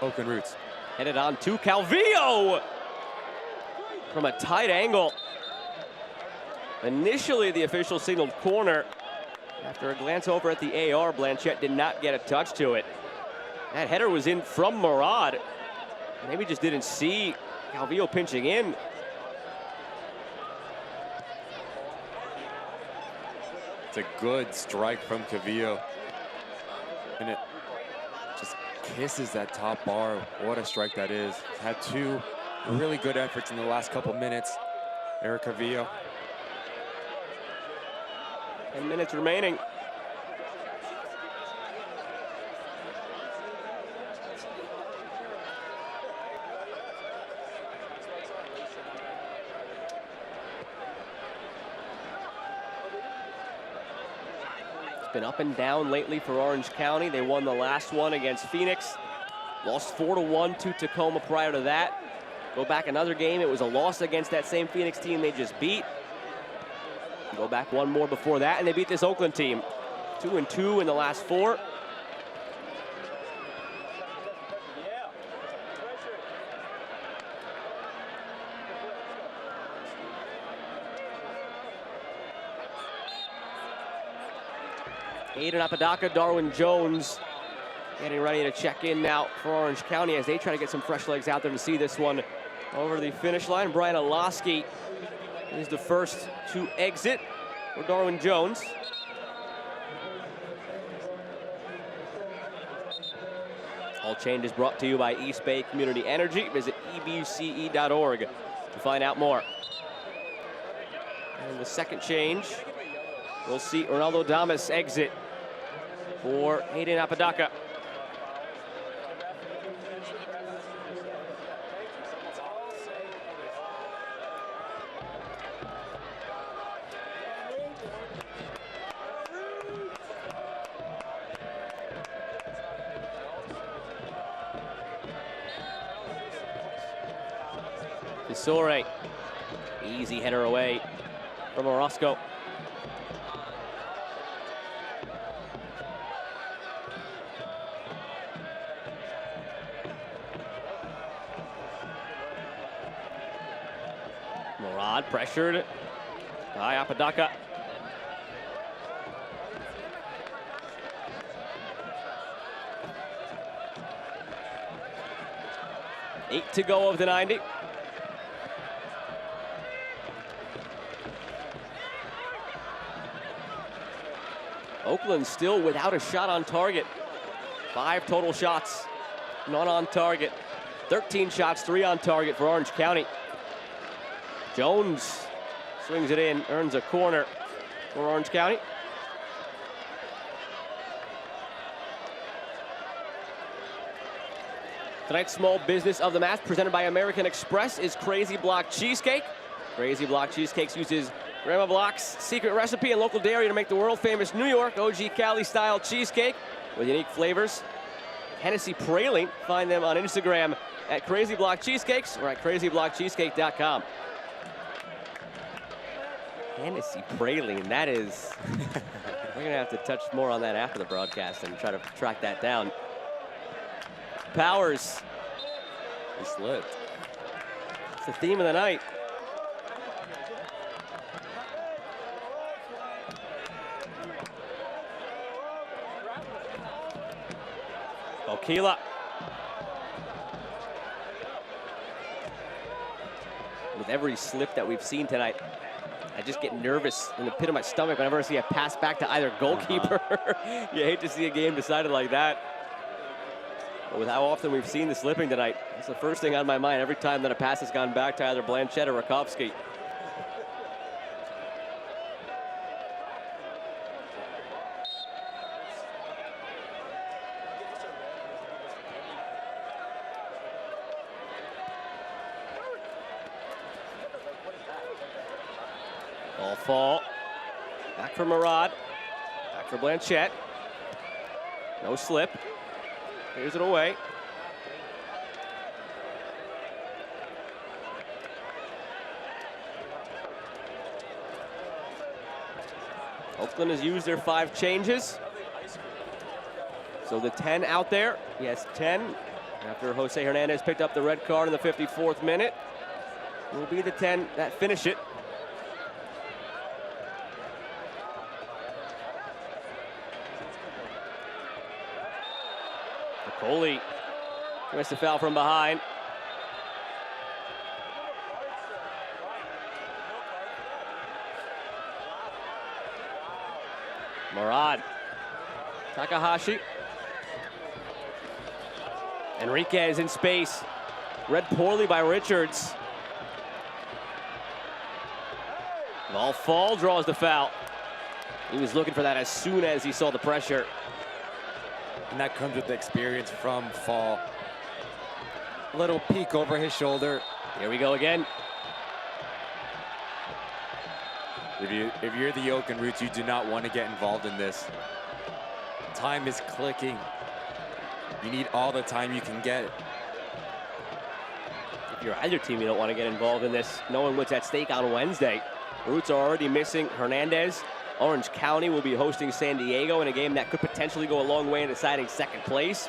Oakland Roots. Headed on to Calvillo from a tight angle. Initially, the official signaled corner. After a glance over at the AR, Blanchette did not get a touch to it. That header was in from Murad. Maybe just didn't see Calvillo pinching in. It's a good strike from Calvillo. And it just kisses that top bar. What a strike that is. Had two really good efforts in the last couple minutes. Eric Calvillo. 10 minutes remaining. Been up and down lately for Orange County. They won the last one against Phoenix. Lost 4-1 to Tacoma prior to that. Go back another game, it was a loss against that same Phoenix team they just beat. Go back one more before that, and they beat this Oakland team. 2-2 in the last 4. Hayden Apodaca, Darwin Jones getting ready to check in now for Orange County as they try to get some fresh legs out there to see this one over the finish line. Brian Olosky is the first to exit for Darwin Jones. All changes brought to you by East Bay Community Energy. Visit ebce.org to find out more. And the second change, we'll see Ronaldo Damas exit for Hayden Apodaca. Fisore, easy header away from Orozco. Murad pressured by Apodaca. Eight to go of the 90. Oakland still without a shot on target. 5 total shots, none on target. 13 shots, 3 on target for Orange County. Jones swings it in, earns a corner for Orange County. Tonight's small business of the match, presented by American Express, is Crazy Block Cheesecake. Crazy Block Cheesecakes uses Grandma Block's secret recipe and local dairy to make the world-famous New York OG Cali-style cheesecake with unique flavors. Hennessy Praline, find them on Instagram at Crazy Block Cheesecakes or at crazyblockcheesecake.com. Hennessy Praline, that is... We're gonna have to touch more on that after the broadcast and try to track that down. Powers. He slipped. It's the theme of the night. Okila. With every slip that we've seen tonight, I just get nervous in the pit of my stomach whenever I see a pass back to either goalkeeper. You hate to see a game decided like that. But with how often we've seen the slipping tonight, it's the first thing on my mind every time that a pass has gone back to either Blanchett or Rakowski. Ball fall. Back for Murad. Back for Blanchett. No slip. Here's it away. Oakland has used their 5 changes. So the 10 out there. Yes, 10. After Jose Hernandez picked up the red card in the 54th minute. Will be the 10 that finish it. Coley missed a foul from behind. Murad. Takahashi. Enriquez in space. Read poorly by Richards. Ball fall, draws the foul. He was looking for that as soon as he saw the pressure. And that comes with the experience from Fall. A little peek over his shoulder. Here we go again. If you're the Oakland Roots, you do not want to get involved in this. Time is clicking. You need all the time you can get. If you're either team, you don't want to get involved in this, knowing what's at stake on Wednesday. Roots are already missing Hernandez. Orange County will be hosting San Diego in a game that could potentially go a long way in deciding second place.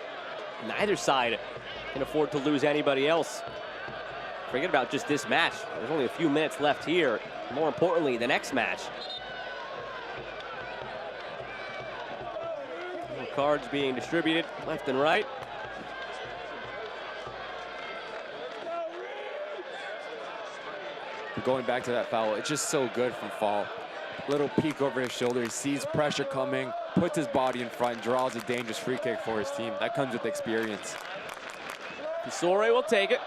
Neither side can afford to lose anybody else. Forget about just this match. There's only a few minutes left here. More importantly, the next match. More cards being distributed left and right. Going back to that foul, it's just so good from Fall. Little peek over his shoulder, he sees pressure coming, puts his body in front, draws a dangerous free kick for his team. That comes with experience. Sore will take it.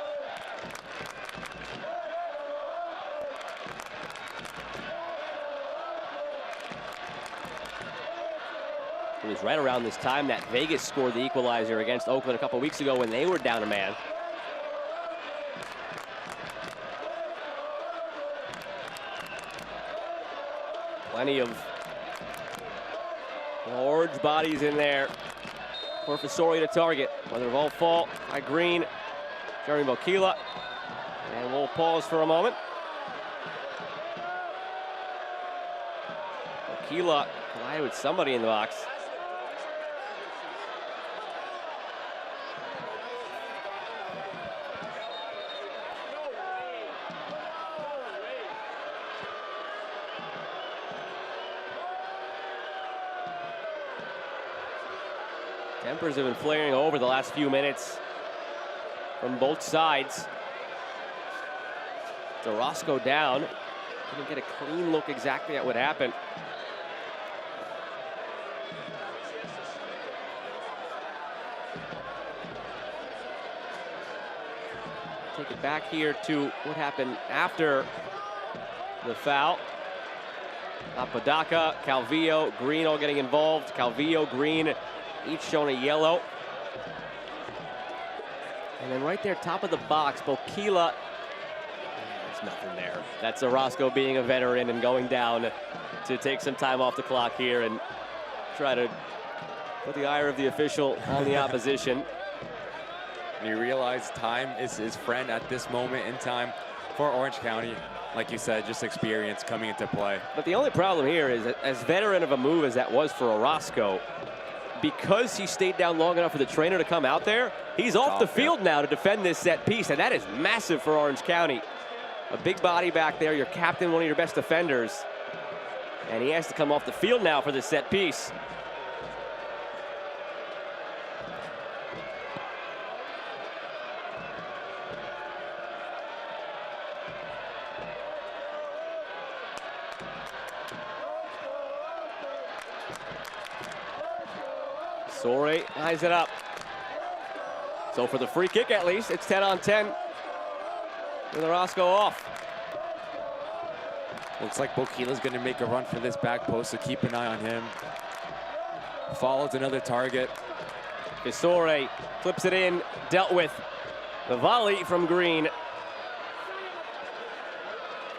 It was right around this time that Vegas scored the equalizer against Oakland a couple weeks ago when they were down a man. Plenty of large bodies in there for Fasori to target. Mother of all fault by Green, Jeremy Bokila. And we'll pause for a moment. Bokila collided with somebody in the box. Tempers have been flaring over the last few minutes from both sides. Orozco down. Couldn't get a clean look exactly at what happened. Take it back here to what happened after the foul. Apodaca, Calvillo, Green all getting involved. Calvillo, Green, each shown a yellow. And then right there, top of the box, Bokila. There's nothing there. That's Orozco being a veteran and going down to take some time off the clock here and try to put the ire of the official on the opposition. And you realize time is his friend at this moment in time for Orange County. Like you said, just experience coming into play. But the only problem here is that as veteran of a move as that was for Orozco, because he stayed down long enough for the trainer to come out there, he's off the field now to defend this set piece, and that is massive for Orange County. A big body back there, your captain, one of your best defenders, and he has to come off the field now for this set piece. Sore eyes it up. So for the free kick, at least, it's 10 on 10 with Orozco off. Looks like Bokila's going to make a run for this back post, so keep an eye on him. Follows another target. Sore clips it in, dealt with. The volley from Green.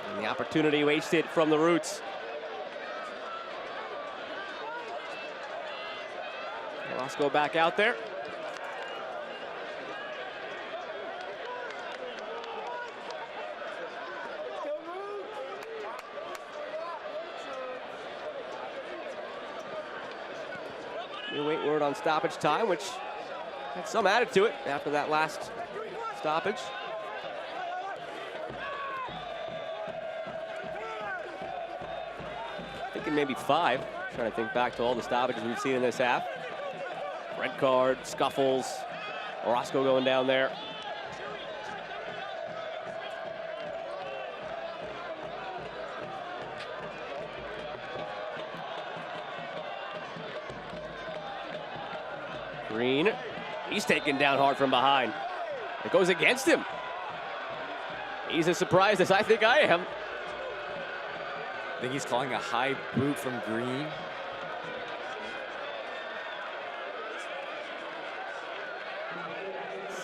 And the opportunity wasted from the Roots. Orozco back out there. We wait word on stoppage time, which had some added to it after that last stoppage. Thinking maybe 5. Trying to think back to all the stoppages we've seen in this half. Red card, scuffles, Orozco going down there. Green, he's taken down hard from behind. It goes against him. He's as surprised as I think I am. I think he's calling a high boot from Green.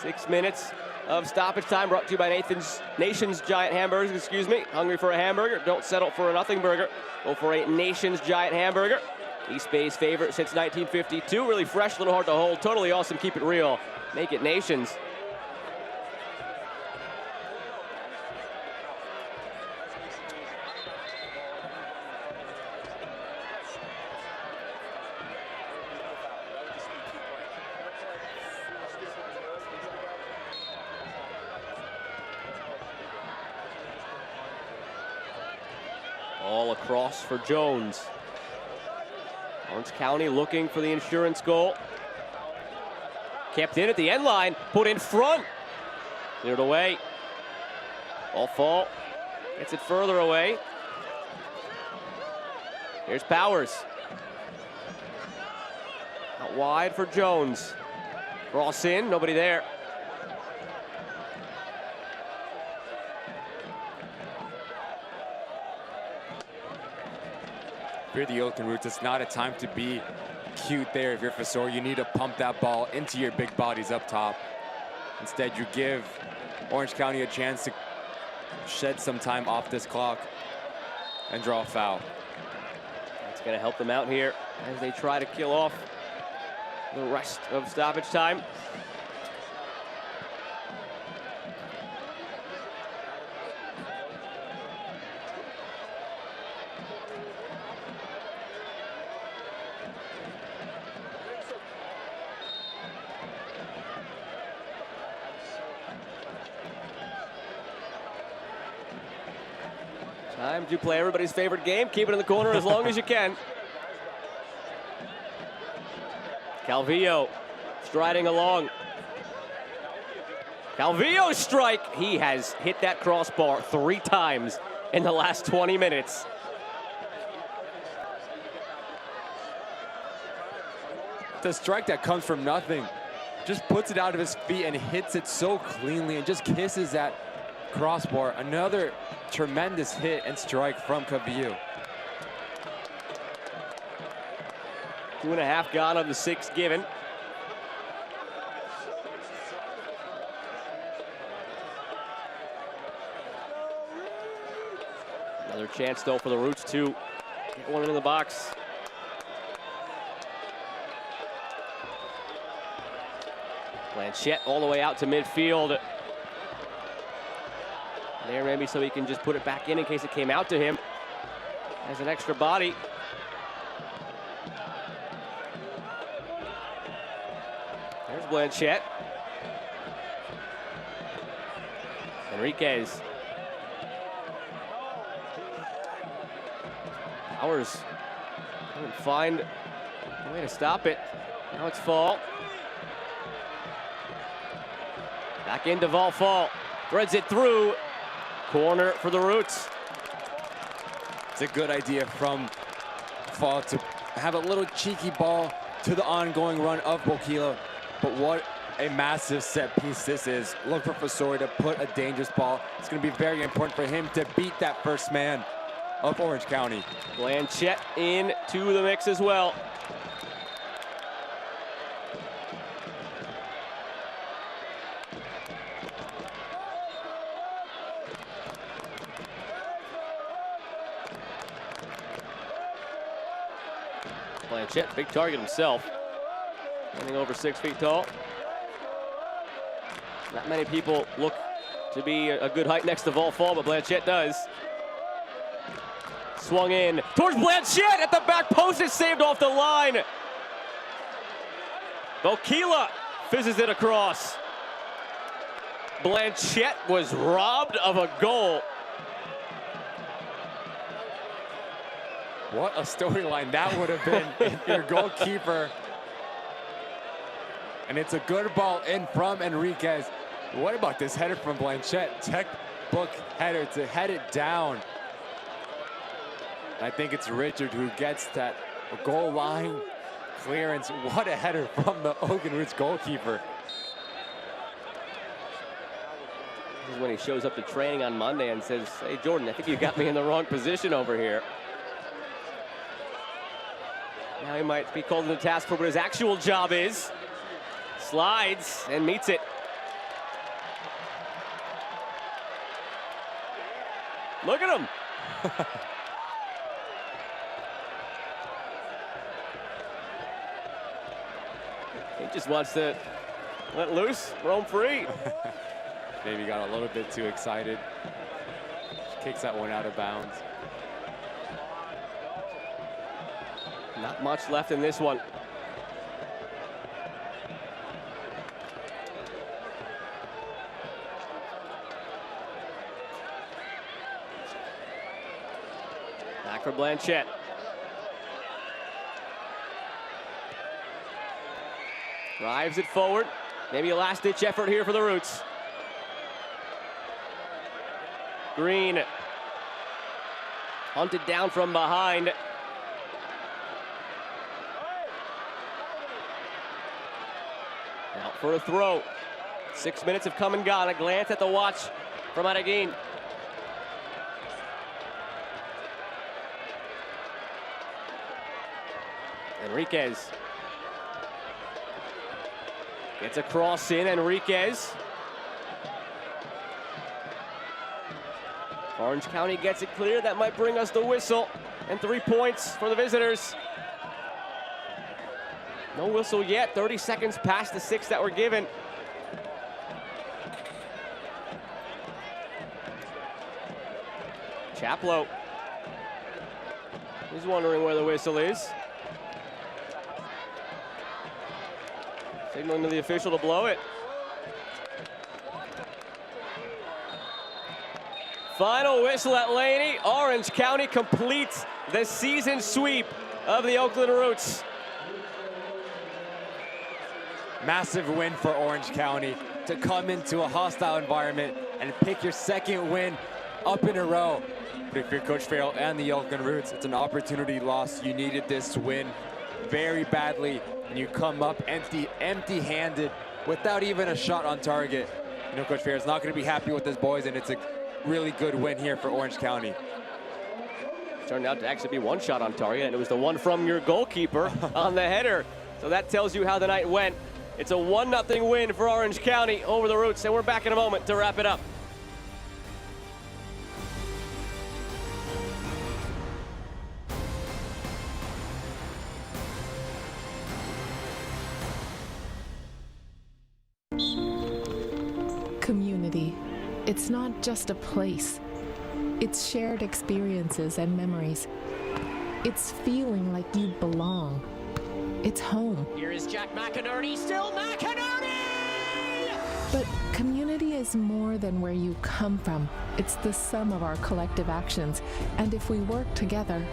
Six minutes of stoppage time brought to you by Nation's Giant Hamburgers, excuse me. Hungry for a hamburger? Don't settle for a nothing burger. Go for a Nation's Giant Hamburger. East Bay's favorite since 1952. Really fresh, a little hard to hold. Totally awesome. Keep it real. Make it Nation's. across for Jones. Orange County looking for the insurance goal. Kept in at the end line, put in front. Cleared away. Ball fall. Gets it further away. Here's Powers. Out wide for Jones. Cross in, nobody there. If you're the Oakland Roots, it's not a time to be cute there. If you're Fasor, you need to pump that ball into your big bodies up top. Instead, you give Orange County a chance to shed some time off this clock and draw a foul. That's going to help them out here as they try to kill off the rest of stoppage time. Time to play everybody's favorite game. Keep it in the corner as long as you can. Calvillo striding along. Calvillo's strike. He has hit that crossbar 3 times in the last 20 minutes. The strike that comes from nothing. Just puts it out of his feet and hits it so cleanly and just kisses that crossbar. Another tremendous hit and strike from Calvillo. 2.5 gone of the 6 given. Another chance though for the Roots to get one in the box. Blanchette all the way out to midfield. There maybe so he can just put it back in case it came out to him as an extra body. There's Blanchette. Enriquez. Powers couldn't find a way to stop it. Now it's Fall. Back into Fall. Threads it through. Corner for the Roots. It's a good idea from Fall to have a little cheeky ball to the ongoing run of Bokila. But what a massive set piece this is. Look for Fasori to put a dangerous ball. It's going to be very important for him to beat that first man of Orange County. Blanchette into the mix as well. Blanchette, big target himself. Standing over 6 feet tall. Not many people look to be a good height next to Fall, but Blanchette does. Swung in towards Blanchette at the back post. Is saved off the line. Bokila fizzes it across. Blanchette was robbed of a goal. What a storyline that would have been if your goalkeeper. And it's a good ball in from Enriquez. What about this header from Blanchette? Textbook header to head it down. I think it's Richard who gets that goal line clearance. What a header from the Oakland Roots goalkeeper. This is when he shows up to training on Monday and says, "Hey, Jordan, I think you got me in the wrong position over here." Now he might be called into task for what his actual job is. Slides and meets it. Look at him. He just wants to let loose, roam free. Maybe got a little bit too excited. Kicks that one out of bounds. Not much left in this one. Back for Blanchette. Drives it forward. Maybe a last-ditch effort here for the Roots. Green. Hunted down from behind. Out for a throw. 6 minutes have come and gone. A glance at the watch from Araguin. Enriquez. Gets a cross in, Enriquez. Orange County gets it clear. That might bring us the whistle. And 3 points for the visitors. No whistle yet. 30 seconds past the 6 that were given. Chaplow. He's wondering where the whistle is. Signaling to the official to blow it. Final whistle at Laney. Orange County completes the season sweep of the Oakland Roots. Massive win for Orange County to come into a hostile environment and pick your second win up in a row. But if you're Coach Farrell and the Oakland Roots, it's an opportunity lost. You needed this win very badly, and you come up empty-handed without even a shot on target. You know, Coach Farrell's not going to be happy with his boys, and it's a really good win here for Orange County. It turned out to actually be one shot on target, and it was the one from your goalkeeper on the header. So that tells you how the night went. It's a 1-0 win for Orange County over the Roots, and we're back in a moment to wrap it up. Community. It's not just a place. It's shared experiences and memories. It's feeling like you belong. It's home. Here is Jack McInerney, still McInerney! But community is more than where you come from. It's the sum of our collective actions. And if we work together,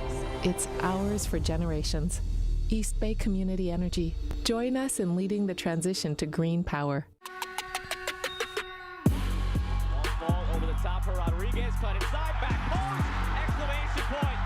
it's ours for generations. East Bay Community Energy. Join us in leading the transition to green power. Ball over the top for Rodriguez, cut inside, back post, exclamation point.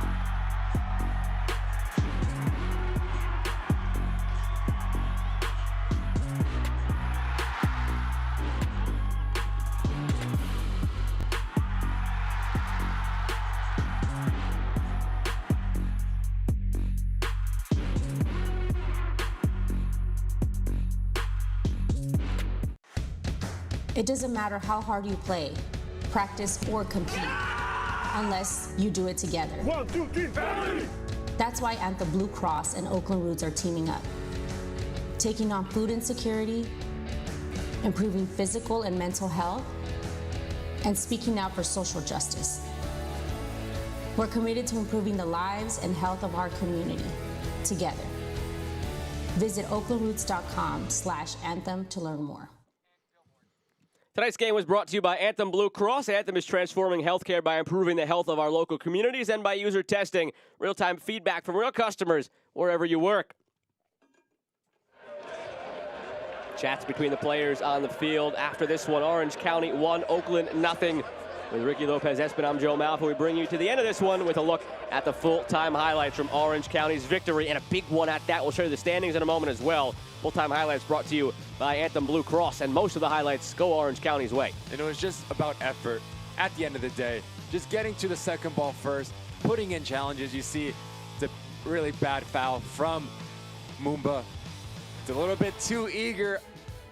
It doesn't matter how hard you play, practice, or compete, unless you do it together. 1, 2, 3, family! That's why Anthem Blue Cross and Oakland Roots are teaming up, taking on food insecurity, improving physical and mental health, and speaking out for social justice. We're committed to improving the lives and health of our community, together. Visit oaklandroots.com/anthem to learn more. Tonight's game was brought to you by Anthem Blue Cross. Anthem is transforming healthcare by improving the health of our local communities and by user testing. Real-time feedback from real customers wherever you work. Chats between the players on the field. After this one, Orange County 1, Oakland 0. With Ricky Lopez-Espin, I'm Joe Malfa. We bring you to the end of this one with a look at the full-time highlights from Orange County's victory, and a big one at that. We'll show you the standings in a moment as well. Full-time highlights brought to you by Anthem Blue Cross, and most of the highlights go Orange County's way. And it was just about effort at the end of the day. Just getting to the second ball first, putting in challenges. You see it's a really bad foul from Mumba. It's a little bit too eager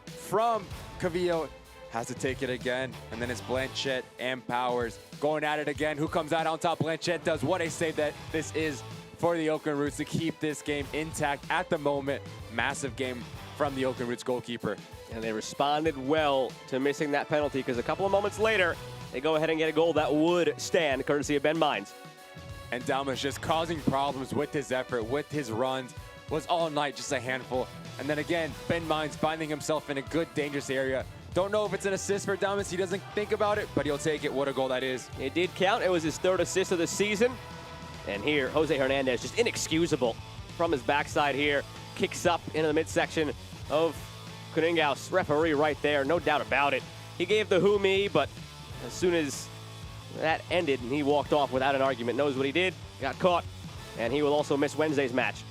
from Cavillo. Has to take it again, and then it's Blanchette and Powers going at it again. Who comes out on top? Blanchette does. What a save that this is for the Oakland Roots to keep this game intact at the moment. Massive game from the Oakland Roots goalkeeper. And they responded well to missing that penalty, because a couple of moments later, they go ahead and get a goal that would stand, courtesy of Ben Mines. And Dalmas just causing problems with his effort, with his runs, was all night just a handful. And then again, Ben Mines finding himself in a good, dangerous area. Don't know if it's an assist for Dalmas. He doesn't think about it, but he'll take it. What a goal that is. It did count. It was his third assist of the season. And here, Jose Hernandez, just inexcusable from his backside here. Kicks up into the midsection of Kuningaus. Referee right there, no doubt about it. He gave the who me, but as soon as that ended and he walked off without an argument, knows what he did, got caught, and he will also miss Wednesday's match.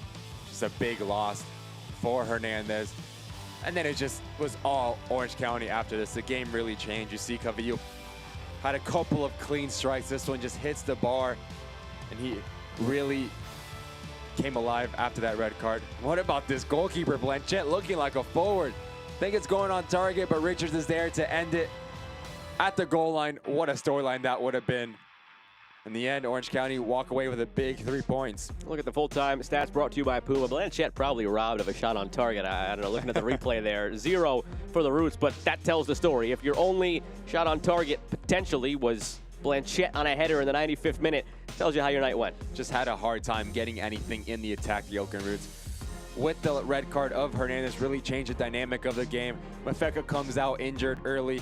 Just a big loss for Hernandez. And then it just was all Orange County after this. The game really changed. You see Cavillo had a couple of clean strikes. This one just hits the bar, and he really came alive after that red card. What about this goalkeeper, Blanchett, looking like a forward? Think it's going on target, but Richards is there to end it at the goal line. What a storyline that would have been. In the end, Orange County walk away with a big 3 points. Look at the full-time stats brought to you by Puma. Blanchett probably robbed of a shot on target. I don't know, looking at the replay there. 0 for the Roots, but that tells the story. If your only shot on target potentially was Blanchett on a header in the 95th minute, tells you how your night went. Just had a hard time getting anything in the attack, the Oakland Roots. With the red card of Hernandez, really changed the dynamic of the game. Mafeka comes out injured early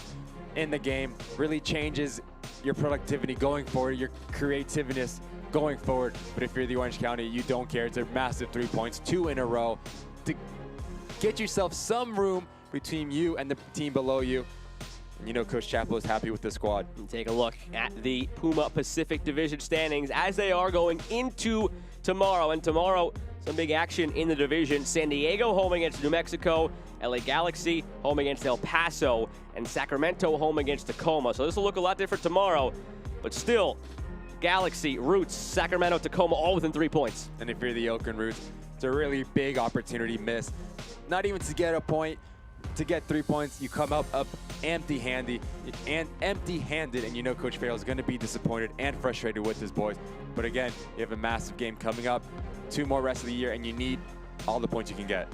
in the game, really changes your productivity going forward, your creativeness going forward. But if you're the Orange County, you don't care. It's a massive 3 points, 2 in a row, to get yourself some room between you and the team below you. And you know Coach Chapo is happy with the squad. And take a look at the Puma Pacific Division standings as they are going into tomorrow. And tomorrow, some big action in the division. San Diego home against New Mexico, LA Galaxy home against El Paso, and Sacramento home against Tacoma. So this will look a lot different tomorrow, but still, Galaxy, Roots, Sacramento, Tacoma, all within 3 points. And if you're the Oakland Roots, it's a really big opportunity missed. Not even to get a point, to get 3 points, you come up empty-handed, and you know Coach Farrell is going to be disappointed and frustrated with his boys. But again, you have a massive game coming up, 2 more rest of the year, and you need all the points you can get.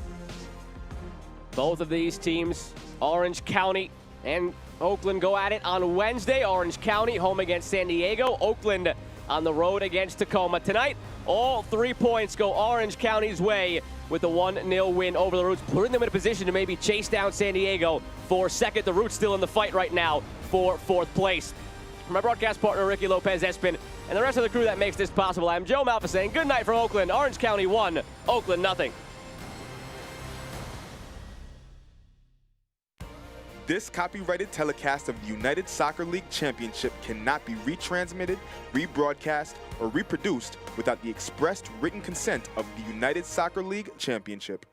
Both of these teams, Orange County and Oakland, go at it on Wednesday. Orange County home against San Diego. Oakland on the road against Tacoma. Tonight, all 3 points go Orange County's way with a 1-0 win over the Roots, putting them in a position to maybe chase down San Diego for second. The Roots still in the fight right now for 4th place. For my broadcast partner, Ricky Lopez-Espin, and the rest of the crew that makes this possible, I'm Joe Malfa saying good night from Oakland. Orange County 1, Oakland nothing. This copyrighted telecast of the United Soccer League Championship cannot be retransmitted, rebroadcast, or reproduced without the expressed written consent of the United Soccer League Championship.